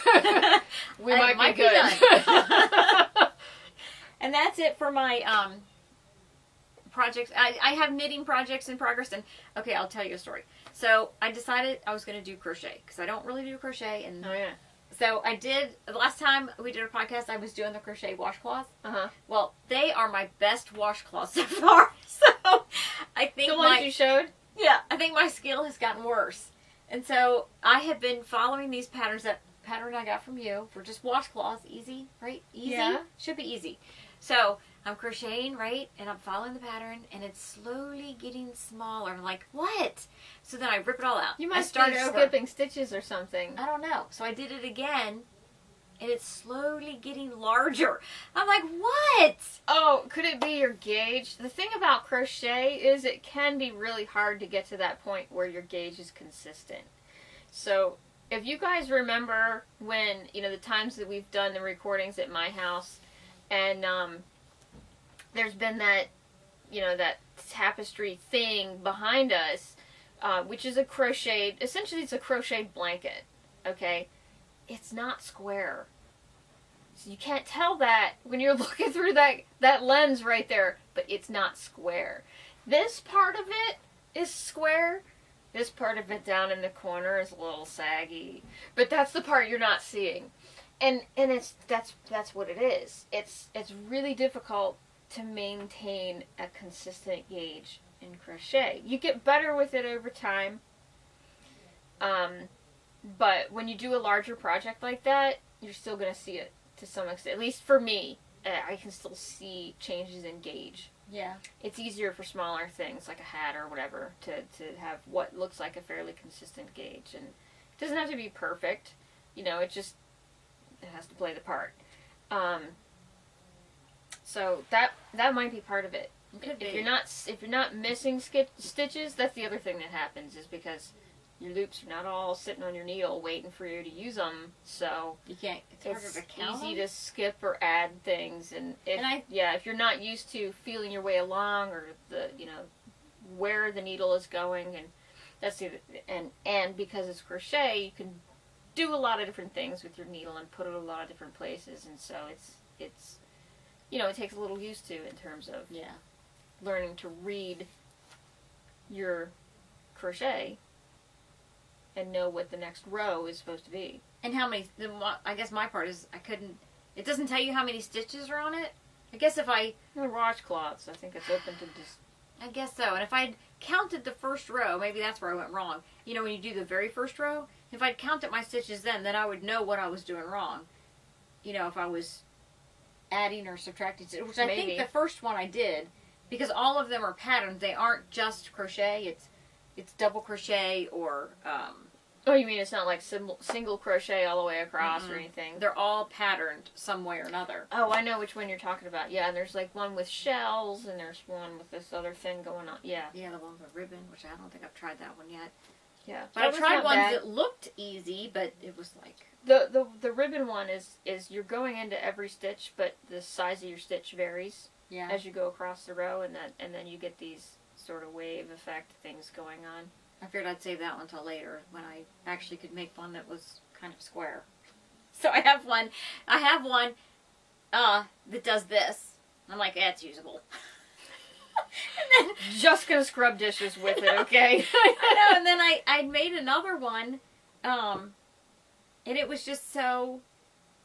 we might be good. Done. And that's it for my projects. I have knitting projects in progress, and okay, I'll tell you a story. So I decided I was going to do crochet, because I don't really do crochet, and oh yeah. So I did, the last time we did a podcast, I was doing the crochet washcloths. Uh-huh. Well, they are my best washcloths so far. So I think the ones you showed? Yeah, I think my skill has gotten worse. And so I have been following these patterns, that pattern I got from you for just washcloths. Easy, right? Easy? Yeah. Should be easy. So I'm crocheting, right? And I'm following the pattern, and it's slowly getting smaller. I'm like, what? So then I rip it all out. You must start be over. skipping stitches or something. I don't know. So I did it again, and it's slowly getting larger. I'm like, what? Oh, could it be your gauge? The thing about crochet is it can be really hard to get to that point where your gauge is consistent. So if you guys remember when, the times that we've done the recordings at my house, and there's been that, that tapestry thing behind us, which is essentially it's a crocheted blanket, okay? It's not square. So you can't tell that when you're looking through that lens right there, but it's not square. This part of it is square. This part of it down in the corner is a little saggy. But that's the part you're not seeing. And that's what it is. It's really difficult to maintain a consistent gauge in crochet. You get better with it over time. But when you do a larger project like that, you're still going to see it to some extent. At least for me, I can still see changes in gauge. Yeah. It's easier for smaller things like a hat or whatever to have what looks like a fairly consistent gauge. And it doesn't have to be perfect. It has to play the part. So that might be part of it. Could be. If you're not missing stitches, that's the other thing that happens, is because your loops are not all sitting on your needle waiting for you to use them. So you can't. It's harder to count easy them. to skip or add things, and if you're not used to feeling your way along, or where the needle is going, and that's the and because it's crochet, you can do a lot of different things with your needle and put it in a lot of different places, and so it's it takes a little used to in terms of learning to read your crochet and know what the next row is supposed to be. And how many, I guess my part is it doesn't tell you how many stitches are on it. I guess if I... The washcloths, I think it's open to just... I guess so. And if I'd counted the first row, maybe that's where I went wrong. When you do the very first row, if I'd counted my stitches then I would know what I was doing wrong. If I was adding or subtracting, which I think the first one I did, because all of them are patterns. They aren't just crochet. It's double crochet or... Oh, you mean it's not like single crochet all the way across or anything? They're all patterned some way or another. Oh, I know which one you're talking about. Yeah, and there's like one with shells, and there's one with this other thing going on. Yeah. Yeah, the one with the ribbon, which I don't think I've tried that one yet. Yeah. But I tried ones that looked easy, but it was like... The ribbon one is you're going into every stitch, but the size of your stitch varies as you go across the row, and then you get these sort of wave effect things going on. I figured I'd save that one until later when I actually could make one that was kind of square. So I have one that does this. I'm like, it's usable. And then, just gonna scrub dishes with it, okay? I know, and then I made another one, and it was just so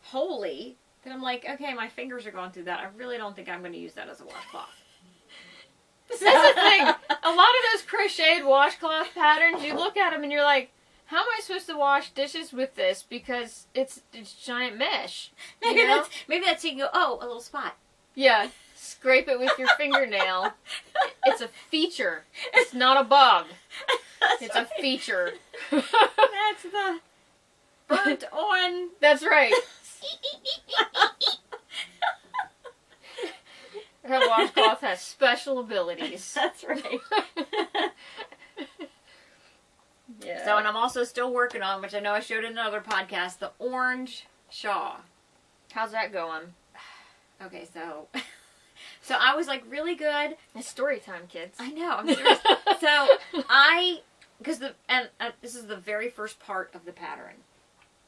holy that I'm like, okay, my fingers are going through that. I really don't think I'm going to use that as a washcloth. That's the thing. A lot of those crocheted washcloth patterns, you look at them and you're like, how am I supposed to wash dishes with this? Because it's giant mesh. Maybe that's so you can go, oh, a little spot. Yeah. Scrape it with your fingernail. It's a feature. It's not a bug. It's a feature. That's the burnt on. That's right. That washcloth has special abilities. That's right. Yeah. So, and I'm also still working on, which I know I showed in another podcast, the orange shawl. How's that going? Okay, so I was like really good. It's story time, kids. I know. I'm serious. So because this is the very first part of the pattern.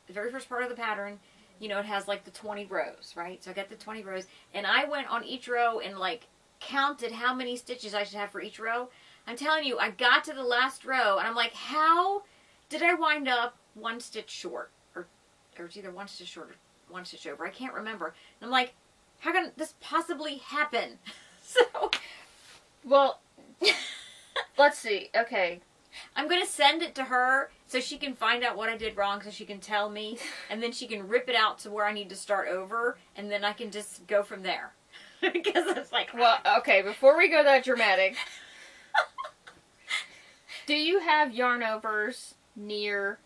The very first part of the pattern, you know, it has like the 20 rows, right? So I got the 20 rows, and I went on each row and like counted how many stitches I should have for each row. I'm telling you, I got to the last row, and I'm like, how did I wind up one stitch short? Or it's either one stitch short or one stitch over. I can't remember. And I'm like, how can this possibly happen? So, well, let's see. Okay. I'm going to send it to her so she can find out what I did wrong, so she can tell me, and then she can rip it out to where I need to start over, and then I can just go from there. Because it's like... Well, okay, before we go that dramatic, do you have yarn overs near...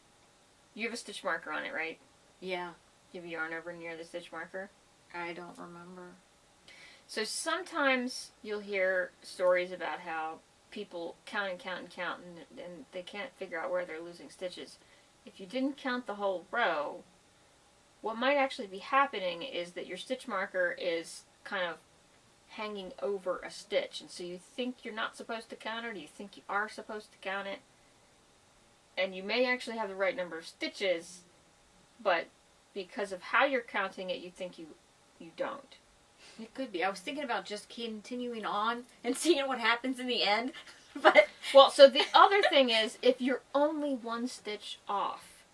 You have a stitch marker on it, right? Yeah. You have a yarn over near the stitch marker? I don't remember. So sometimes you'll hear stories about how people count and count and count, and they can't figure out where they're losing stitches. If you didn't count the whole row, what might actually be happening is that your stitch marker is kind of hanging over a stitch, and so you think you're not supposed to count it, or you think you are supposed to count it, and you may actually have the right number of stitches, but because of how you're counting it, you think you don't. It could be. I was thinking about just continuing on and seeing what happens in the end. But well, so the other thing is, if you're only one stitch off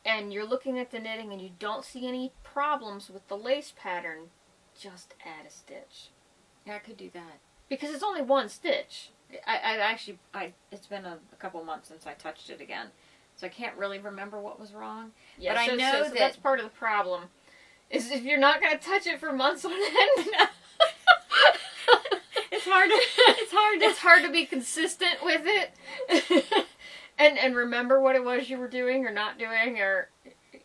and you're looking at the knitting and you don't see any problems with the lace pattern, just add a stitch. Yeah, I could do that. Because it's only one stitch. It's been a couple months since I touched it again. So I can't really remember what was wrong. Yeah, but so, I know so that's part of the problem. Is if you're not going to touch it for months on end. It's hard to be consistent with it. and remember what it was you were doing or not doing, or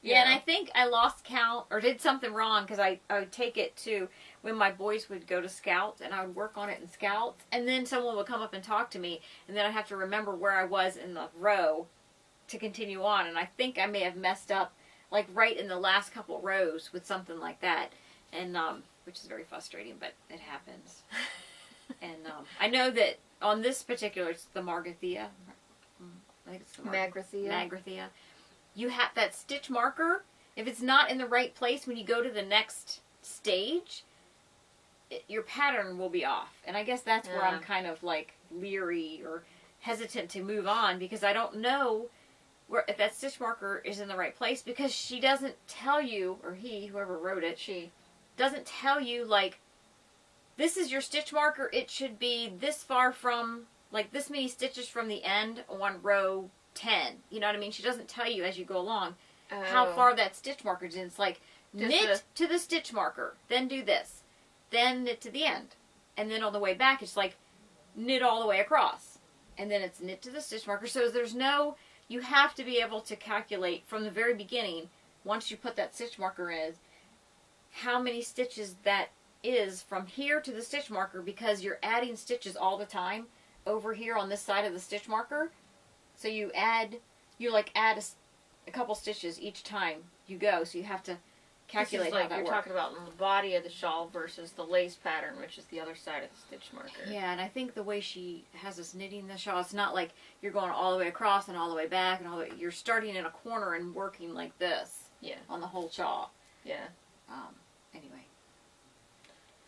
yeah. And I think I lost count or did something wrong, because I would take it to when my boys would go to Scouts, and I would work on it in Scouts, and then someone would come up and talk to me, and then I'd have to remember where I was in the row to continue on. And I think I may have messed up like right in the last couple rows with something like that, and which is very frustrating, but it happens. And I know that on this particular, it's the Margathea. I think it's the Magrathea. You have that stitch marker. If it's not in the right place when you go to the next stage, your pattern will be off. And I guess that's where I'm kind of like leery or hesitant to move on, because I don't know if that stitch marker is in the right place, because she doesn't tell you, or he, whoever wrote it, she doesn't tell you, like, this is your stitch marker, it should be this far from, like, this many stitches from the end on row 10. You know what I mean? She doesn't tell you as you go along how far that stitch marker is in. It's like, knit to the stitch marker, then do this, then knit to the end. And then on the way back, it's like, knit all the way across. And then it's knit to the stitch marker. So there's no... You have to be able to calculate from the very beginning, once you put that stitch marker in, how many stitches that is from here to the stitch marker, because you're adding stitches all the time over here on this side of the stitch marker. So you add a couple stitches each time you go, so you have to calculate how that works. You're talking about in the body of the shawl versus the lace pattern, which is the other side of the stitch marker. Yeah, and I think the way she has us knitting the shawl, it's not like you're going all the way across and all the way back and all the way. You're starting in a corner and working like this. Yeah. On the whole shawl. Yeah. Anyway.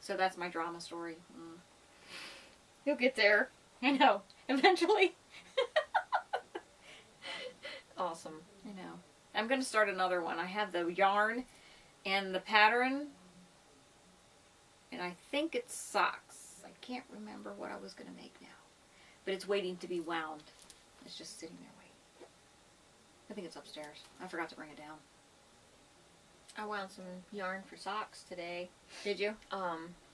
So that's my drama story. You'll get there. I know. Eventually. Awesome. I know. I'm going to start another one. I have the yarn and the pattern, and I think it's socks. I can't remember what I was going to make now. but it's waiting to be wound. It's just sitting there waiting. I think it's upstairs. I forgot to bring it down. I wound some yarn for socks today. Did you?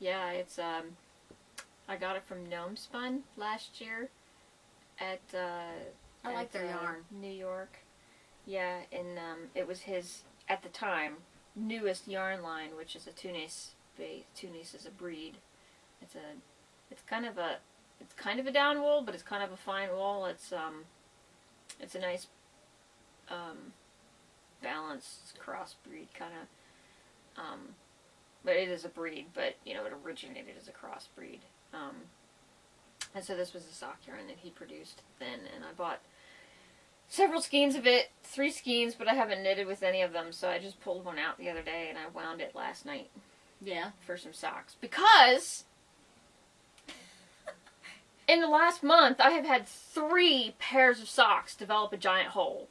Yeah, it's I got it from Gnome Spun last year at I like their yarn. New York. Yeah, and it was his at the time newest yarn line, which is a Tunis base. Tunis is a breed. It's kind of a down wool, but it's kind of a fine wool. It's a nice balanced crossbreed kind of. But it is a breed, but you know it originated as a crossbreed. And so this was a sock yarn that he produced then, and I bought several skeins of it, 3 skeins, but I haven't knitted with any of them, so I just pulled one out the other day and I wound it last night. Yeah. For some socks. Because in the last month I have had 3 pairs of socks develop a giant hole.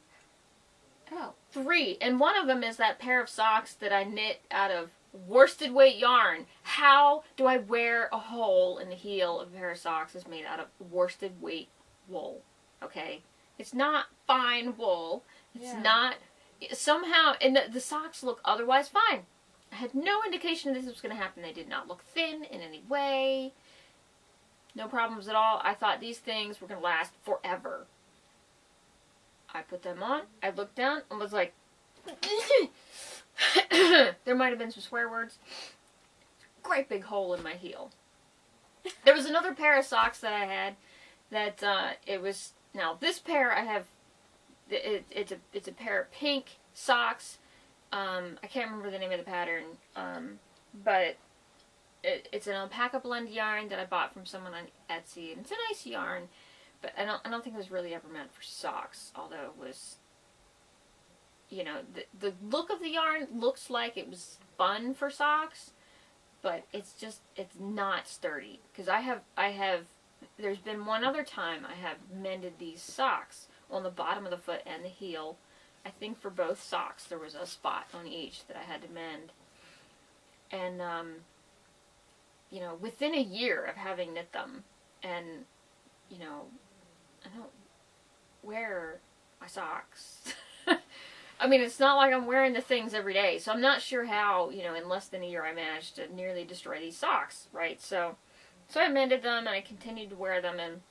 Oh. 3. And one of them is that pair of socks that I knit out of worsted weight yarn. How do I wear a hole in the heel of a pair of socks that's made out of worsted weight wool? Okay? It's not fine wool. It's not... Somehow... And the socks look otherwise fine. I had no indication this was going to happen. They did not look thin in any way. No problems at all. I thought these things were going to last forever. I put them on. I looked down and was like... There might have been some swear words. Great big hole in my heel. There was another pair of socks that I had that it was... Now, this pair I have... It's a pair of pink socks. I can't remember the name of the pattern, but it's an alpaca blend yarn that I bought from someone on Etsy, and it's a nice yarn, but I don't think it was really ever meant for socks, although it was, you know, the look of the yarn looks like it was fun for socks, but it's not sturdy, because I have, there's been one other time I have mended these socks on the bottom of the foot and the heel. I think for both socks there was a spot on each that I had to mend. And, you know, within a year of having knit them, and, you know, I don't wear my socks. I mean, it's not like I'm wearing the things every day, so I'm not sure how, you know, in less than a year I managed to nearly destroy these socks, right? So I mended them, and I continued to wear them, and,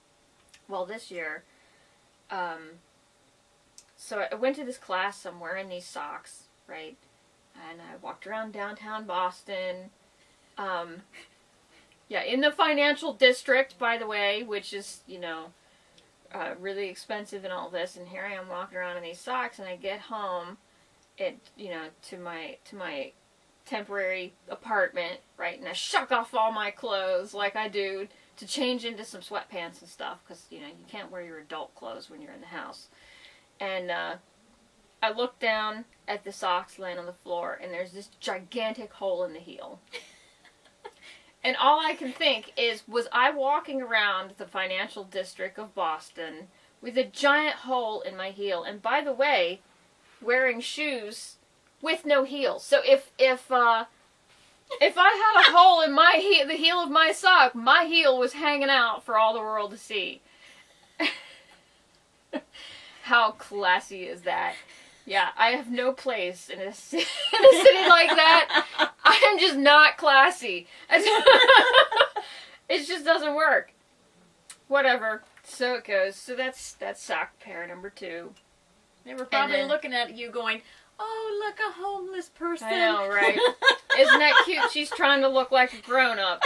well, this year, so I went to this class, I'm wearing these socks, right? And I walked around downtown Boston. Yeah, in the financial district, by the way, which is, you know, really expensive and all this. And here I am walking around in these socks, and I get home, you know, to my temporary apartment, right? And I shuck off all my clothes like I do to change into some sweatpants and stuff, because, you know, you can't wear your adult clothes when you're in the house. And I look down at the socks laying on the floor, and there's this gigantic hole in the heel. And all I can think is, was I walking around the financial district of Boston with a giant hole in my heel? And by the way, wearing shoes with no heels. So if I had a hole in my heel, the heel of my sock, my heel was hanging out for all the world to see. How classy is that? Yeah, I have no place in a city like that. I am just not classy. It just doesn't work. Whatever. So it goes. So that's sock pair number 2. They were probably looking at you going, oh, look, a homeless person. I know, right? Isn't that cute? She's trying to look like a grown-up.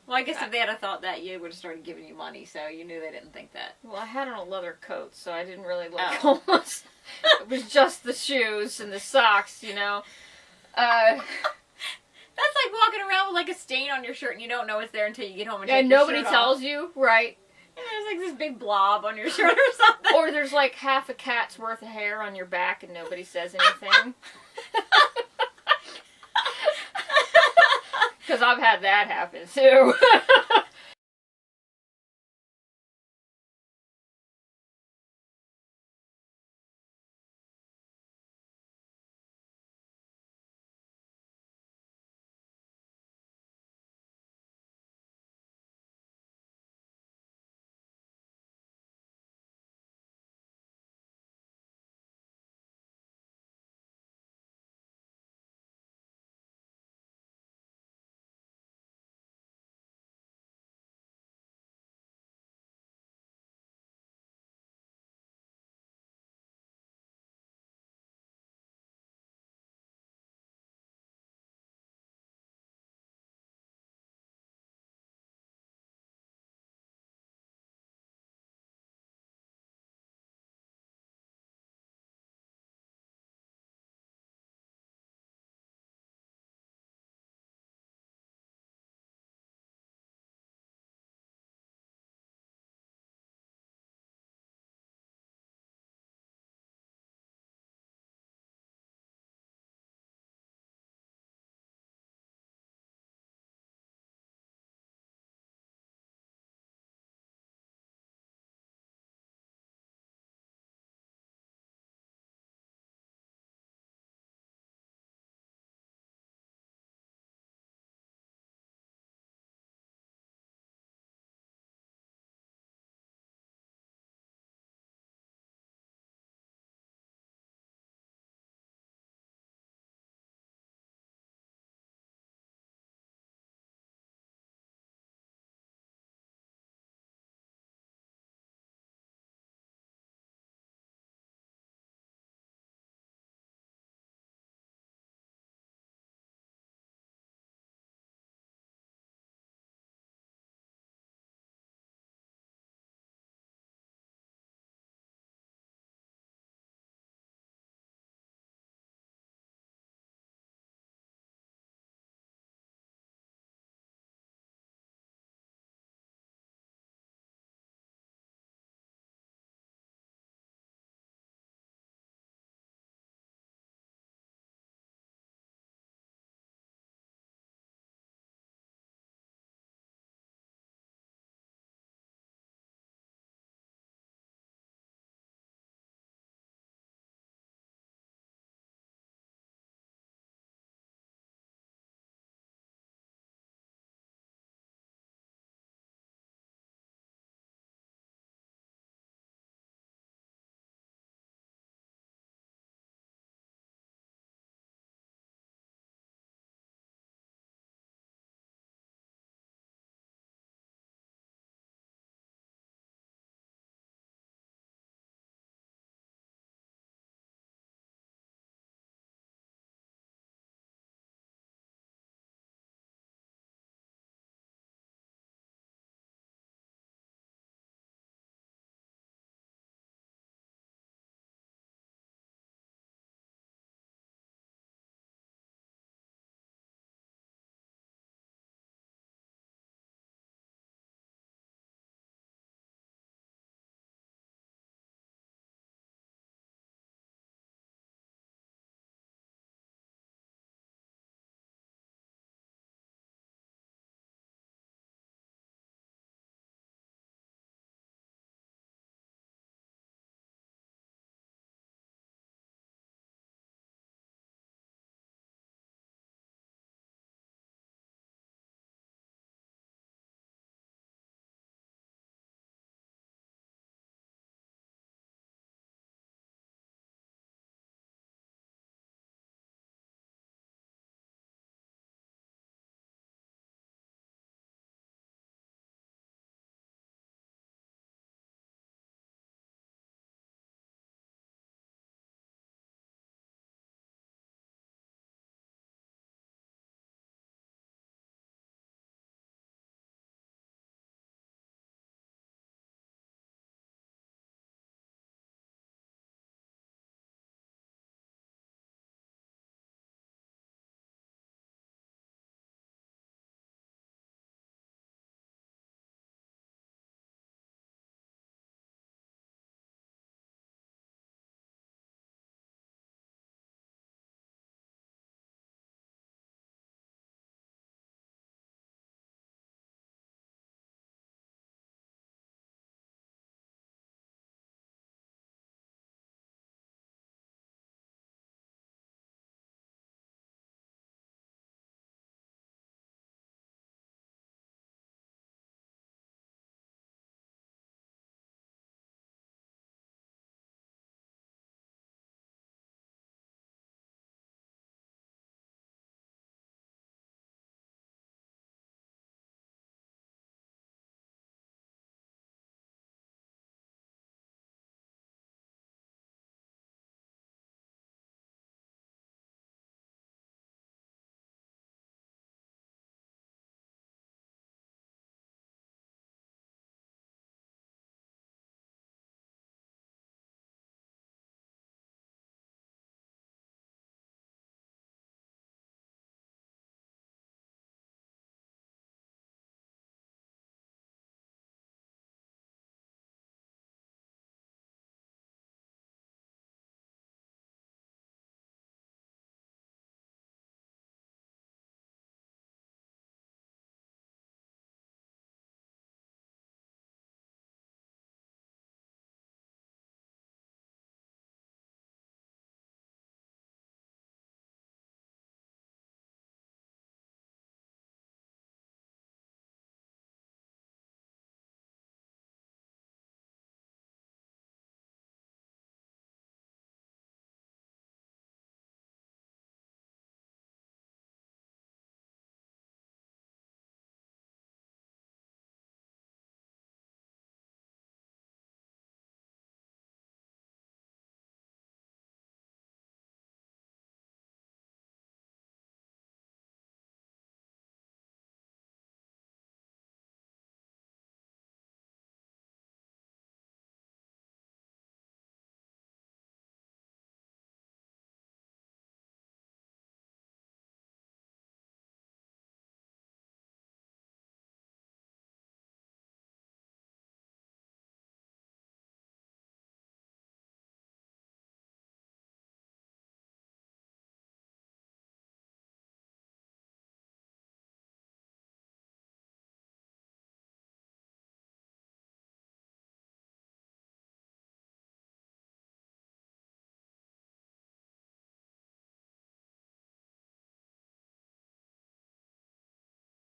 Well, I guess if they had thought that, you would have started giving you money, so you knew they didn't think that. Well, I had on a leather coat, so I didn't really look homeless. It was just the shoes and the socks, you know. That's like walking around with like a stain on your shirt and you don't know it's there until you get home and take and your nobody shirt tells off. you, right? And there's like this big blob on your shirt or something. Or there's like half a cat's worth of hair on your back and nobody says anything. Because I've had that happen too.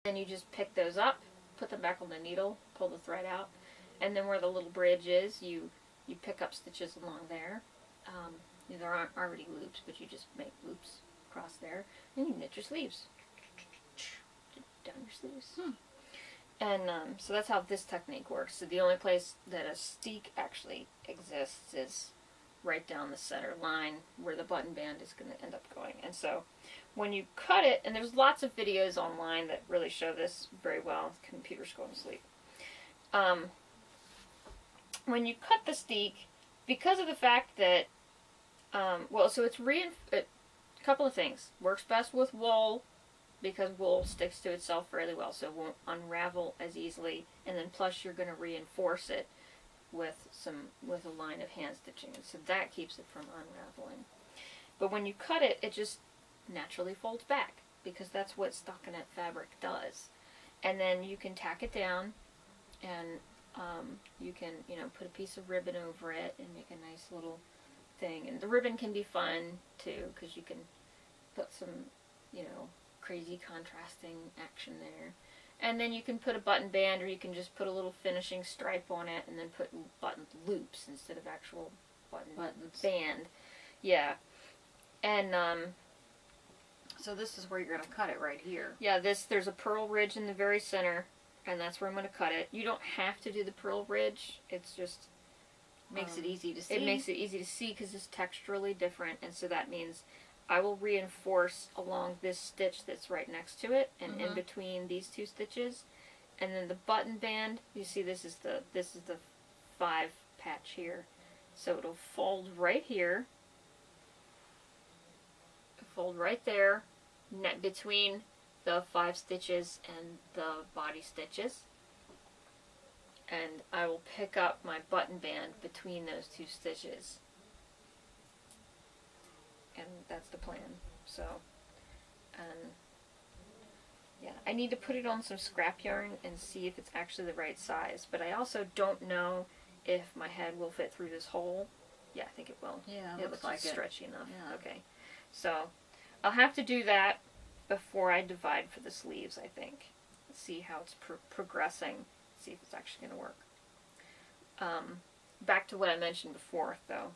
and you just pick those up, put them back on the needle, pull the thread out, and then where the little bridge is, you pick up stitches along there. There aren't already loops, but you just make loops across there, and you knit your sleeves. Down your sleeves. And so that's how this technique works. So the only place that a steek actually exists is right down the center line where the button band is going to end up going. And so when you cut it, and there's lots of videos online that really show this very well, the computer's going to sleep. When you cut the steek, because of the fact that, so it's a couple of things. Works best with wool, because wool sticks to itself fairly well, so it won't unravel as easily. And then plus you're going to reinforce it with a line of hand stitching, and so that keeps it from unraveling. But when you cut it, it just naturally folds back, because that's what stockinette fabric does. And then you can tack it down, and you can put a piece of ribbon over it and make a nice little thing. And the ribbon can be fun too, because you can put some crazy contrasting action there. And then you can put a button band, or you can just put a little finishing stripe on it and then put button loops instead of actual buttons. Band. Yeah. And so this is where you're going to cut it, right here. Yeah, there's a purl ridge in the very center, and that's where I'm going to cut it. You don't have to do the purl ridge. It's just makes it easy to see. It makes it easy to see because it's texturally different, and so that means I will reinforce along this stitch that's right next to it, and in between these two stitches, and then the button band. You see, this is the 5 patch here, so it'll fold right here, fold right there, net between the 5 stitches and the body stitches, and I will pick up my button band between those 2 stitches. And that's the plan. So, yeah, I need to put it on some scrap yarn and see if it's actually the right size. But I also don't know if my head will fit through this hole. Yeah, I think it will. Yeah, it looks like stretchy enough. Yeah. Okay, so I'll have to do that before I divide for the sleeves, I think. See how it's progressing. See if it's actually going to work. Back to what I mentioned before, though.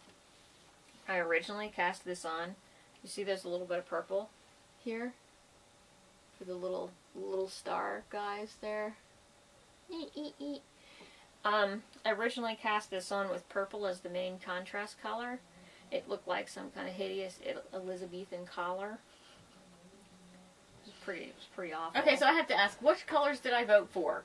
I originally cast this on. You see there's a little bit of purple here for the little star guys there. I originally cast this on with purple as the main contrast color. It looked like some kind of hideous Elizabethan collar. It was pretty awful. Okay, so I have to ask, which colors did I vote for?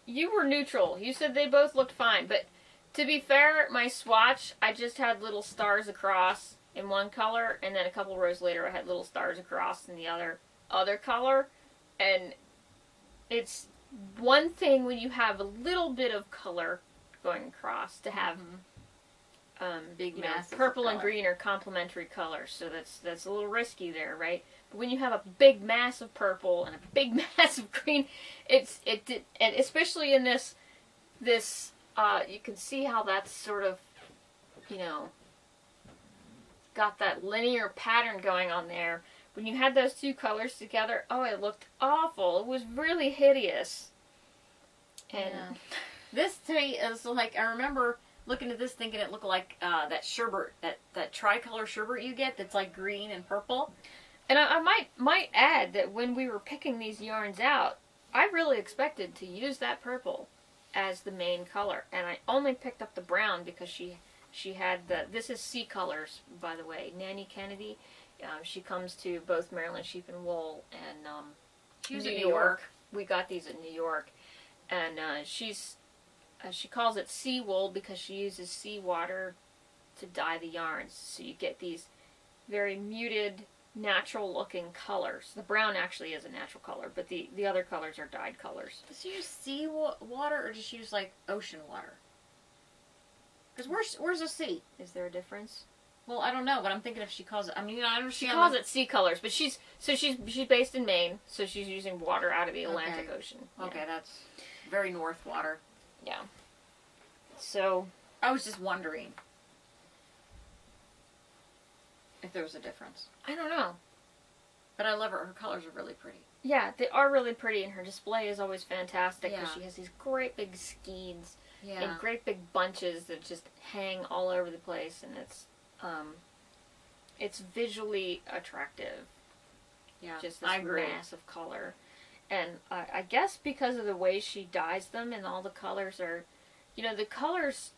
You were neutral. You said they both looked fine, but to be fair, my swatch, I just had little stars across in one color, and then a couple rows later I had little stars across in the other color. And it's one thing when you have a little bit of color going across to have big masses purple and green are complementary colors, so that's a little risky there, right? But when you have a big mass of purple and a big mass of green, and especially in this you can see how that's sort of, got that linear pattern going on there. When you had those 2 colors together, oh, it looked awful. It was really hideous. And this to me is like, I remember looking at this thinking it looked like that sherbet, that tricolor sherbet you get that's like green and purple. And I might add that when we were picking these yarns out, I really expected to use that purple as the main color, and I only picked up the brown because she had this is Sea Colors, by the way, Nanny Kennedy. She comes to both Maryland Sheep and Wool and New York. We got these in New York, and she calls it sea wool because she uses seawater to dye the yarns, so you get these very muted, natural looking colors. The brown actually is a natural color, but the other colors are dyed colors. Does she use sea water, or does she use like ocean water? Because where's the sea? Is there a difference? Well, I don't know, but I'm thinking if she calls it, I mean, I understand. She calls it sea colors, but she's based in Maine, so she's using water out of the Atlantic Ocean. Okay, that's very north water. Yeah. So I was just wondering if there was a difference. I don't know. But I love her. Her colors are really pretty. Yeah, they are really pretty, and her display is always fantastic because Yeah. she has these great big skeins Yeah. and great big bunches that just hang all over the place, and it's visually attractive. Yeah. Just this I agree. mass of color, and I guess because of the way she dyes them, and all the colors are, the colors.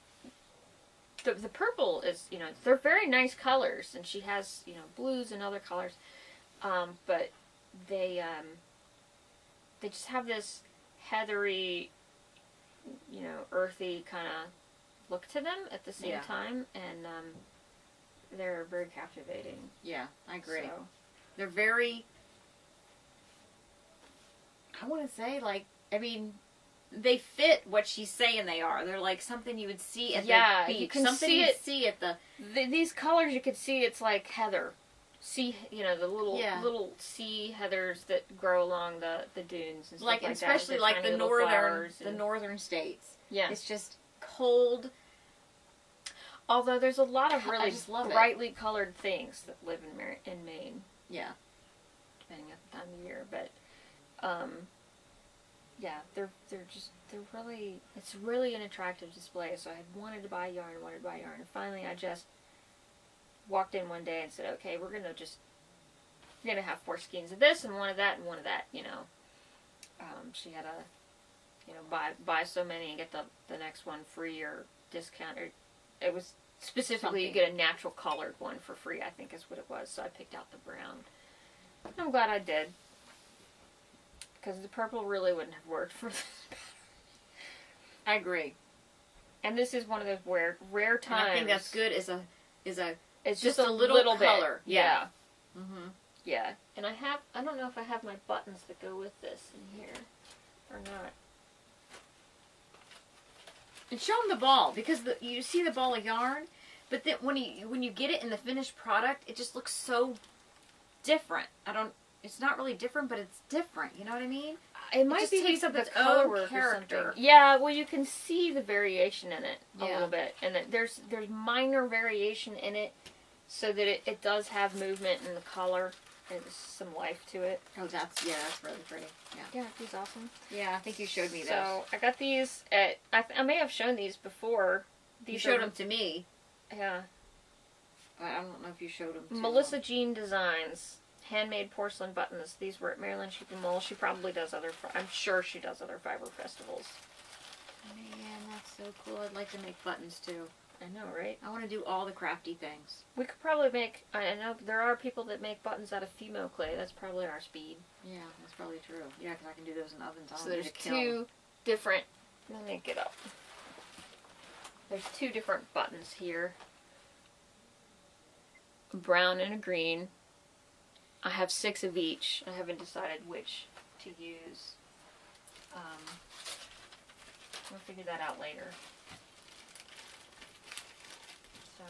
The purple is, they're very nice colors, and she has, blues and other colors, but they just have this heathery, earthy kind of look to them at the same time, and they're very captivating. Yeah, I agree. So. They're very, I want to say, they fit what she's saying they are. They're like something you would see at the beach. You can something see you'd it. See at the... These colors, you could see it's like heather. See, the little sea heathers that grow along the dunes and stuff like especially that. Like the northern states. Yeah. It's just cold. Although there's a lot of really brightly colored things that live in Maine. Yeah. Depending on the time of year, but yeah, it's really an attractive display. So I wanted to buy yarn, and finally I just walked in one day and said, okay, we're gonna have 4 skeins of this and one of that and one of that. She had a buy so many and get the next one free or discount. Or it was specifically you get a natural colored one for free, I think is what it was. So I picked out the brown. I'm glad I did, because the purple really wouldn't have worked for this pattern. I agree. And this is one of those rare times. And I think that's good. It's just a little color. Bit. Yeah. Mm-hmm. Yeah. And I don't know if I have my buttons that go with this in here or not. And show them the ball, because you see the ball of yarn, but then when you get it in the finished product, it just looks so different. It's not really different, but it's different. You know what I mean? It might be takes up the its color own work character. or something. Yeah, well, you can see the variation in it a Yeah. little bit, and there's minor variation in it, so that it does have movement in the color. There's some life to it. Oh, that's really pretty. Yeah. Yeah, these awesome. Yeah, I think you showed me those. So I got these at. I may have shown these before. You showed them to me. Yeah. But I don't know if you showed them to Melissa Jean Designs. Handmade porcelain buttons. These were at Maryland Shipping Mall. She probably does I'm sure she does other fiber festivals. Man, that's so cool. I'd like to make buttons too. I know, right? I want to do all the crafty things. We could probably make. I know there are people that make buttons out of Fimo clay. That's probably our speed. Yeah, that's probably true. Yeah, because I can do those in ovens. So there's 2 different. Let me get up. There's 2 different buttons here. A brown and a green. I have 6 of each. I haven't decided which to use. We'll figure that out later. So.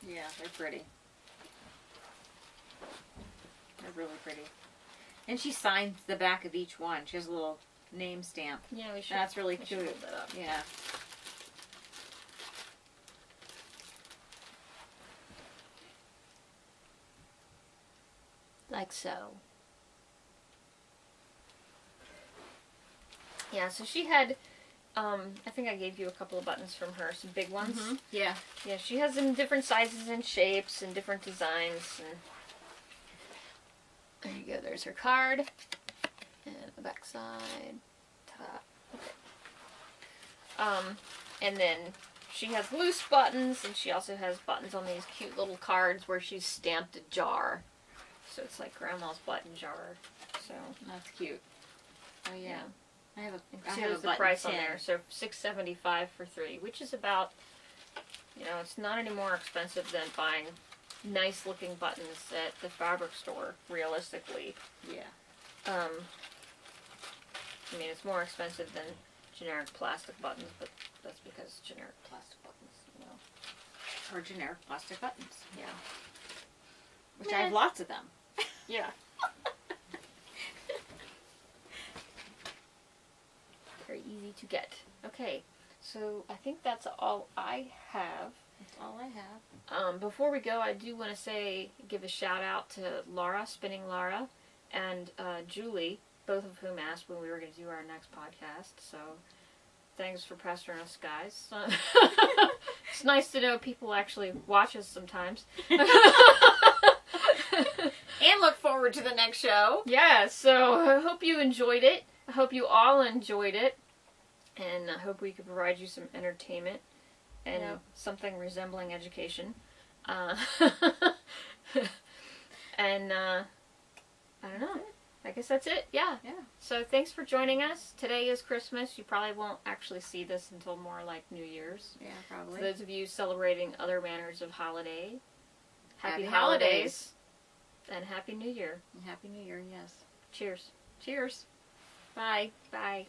Yeah, they're pretty. They're really pretty. And she signs the back of each one. She has a little name stamp. Yeah, we should. That's really we cute. should hold that up. Yeah. Like so. Yeah, so she had, I think I gave you a couple of buttons from her, some big ones. Mm-hmm. Yeah. Yeah, she has them in different sizes and shapes and different designs. And there you go, there's her card. And the back side. Ta-da. Okay. And then she has loose buttons, and she also has buttons on these cute little cards where she's stamped a jar. So it's like Grandma's button jar. So That's cute. Oh, yeah. I have the a price button on there. So $6.75 for 3, which is about, it's not any more expensive than buying nice looking buttons at the fabric store, realistically. Yeah. I mean, it's more expensive than generic plastic buttons, but that's because generic plastic buttons, Or generic plastic buttons. Yeah. Which I have lots of them. Yeah. Very easy to get. Okay, so I think that's all I have. That's all I have. Before we go, I do want to give a shout out to Laura, Spinning Laura. and Julie, both of whom asked when we were going to do our next podcast. So thanks for pestering us, guys. It's nice to know people actually watch us sometimes. And look forward to the next show. Yeah, so I hope you enjoyed it. I hope you all enjoyed it. And I hope we could provide you some entertainment and something resembling education. And I don't know. I guess that's it. Yeah. So thanks for joining us. Today is Christmas. You probably won't actually see this until more like New Year's. Yeah, probably. For those of you celebrating other manners of holiday, Happy holidays. And Happy New Year. And Happy New Year, yes. Cheers. Cheers. Bye. Bye.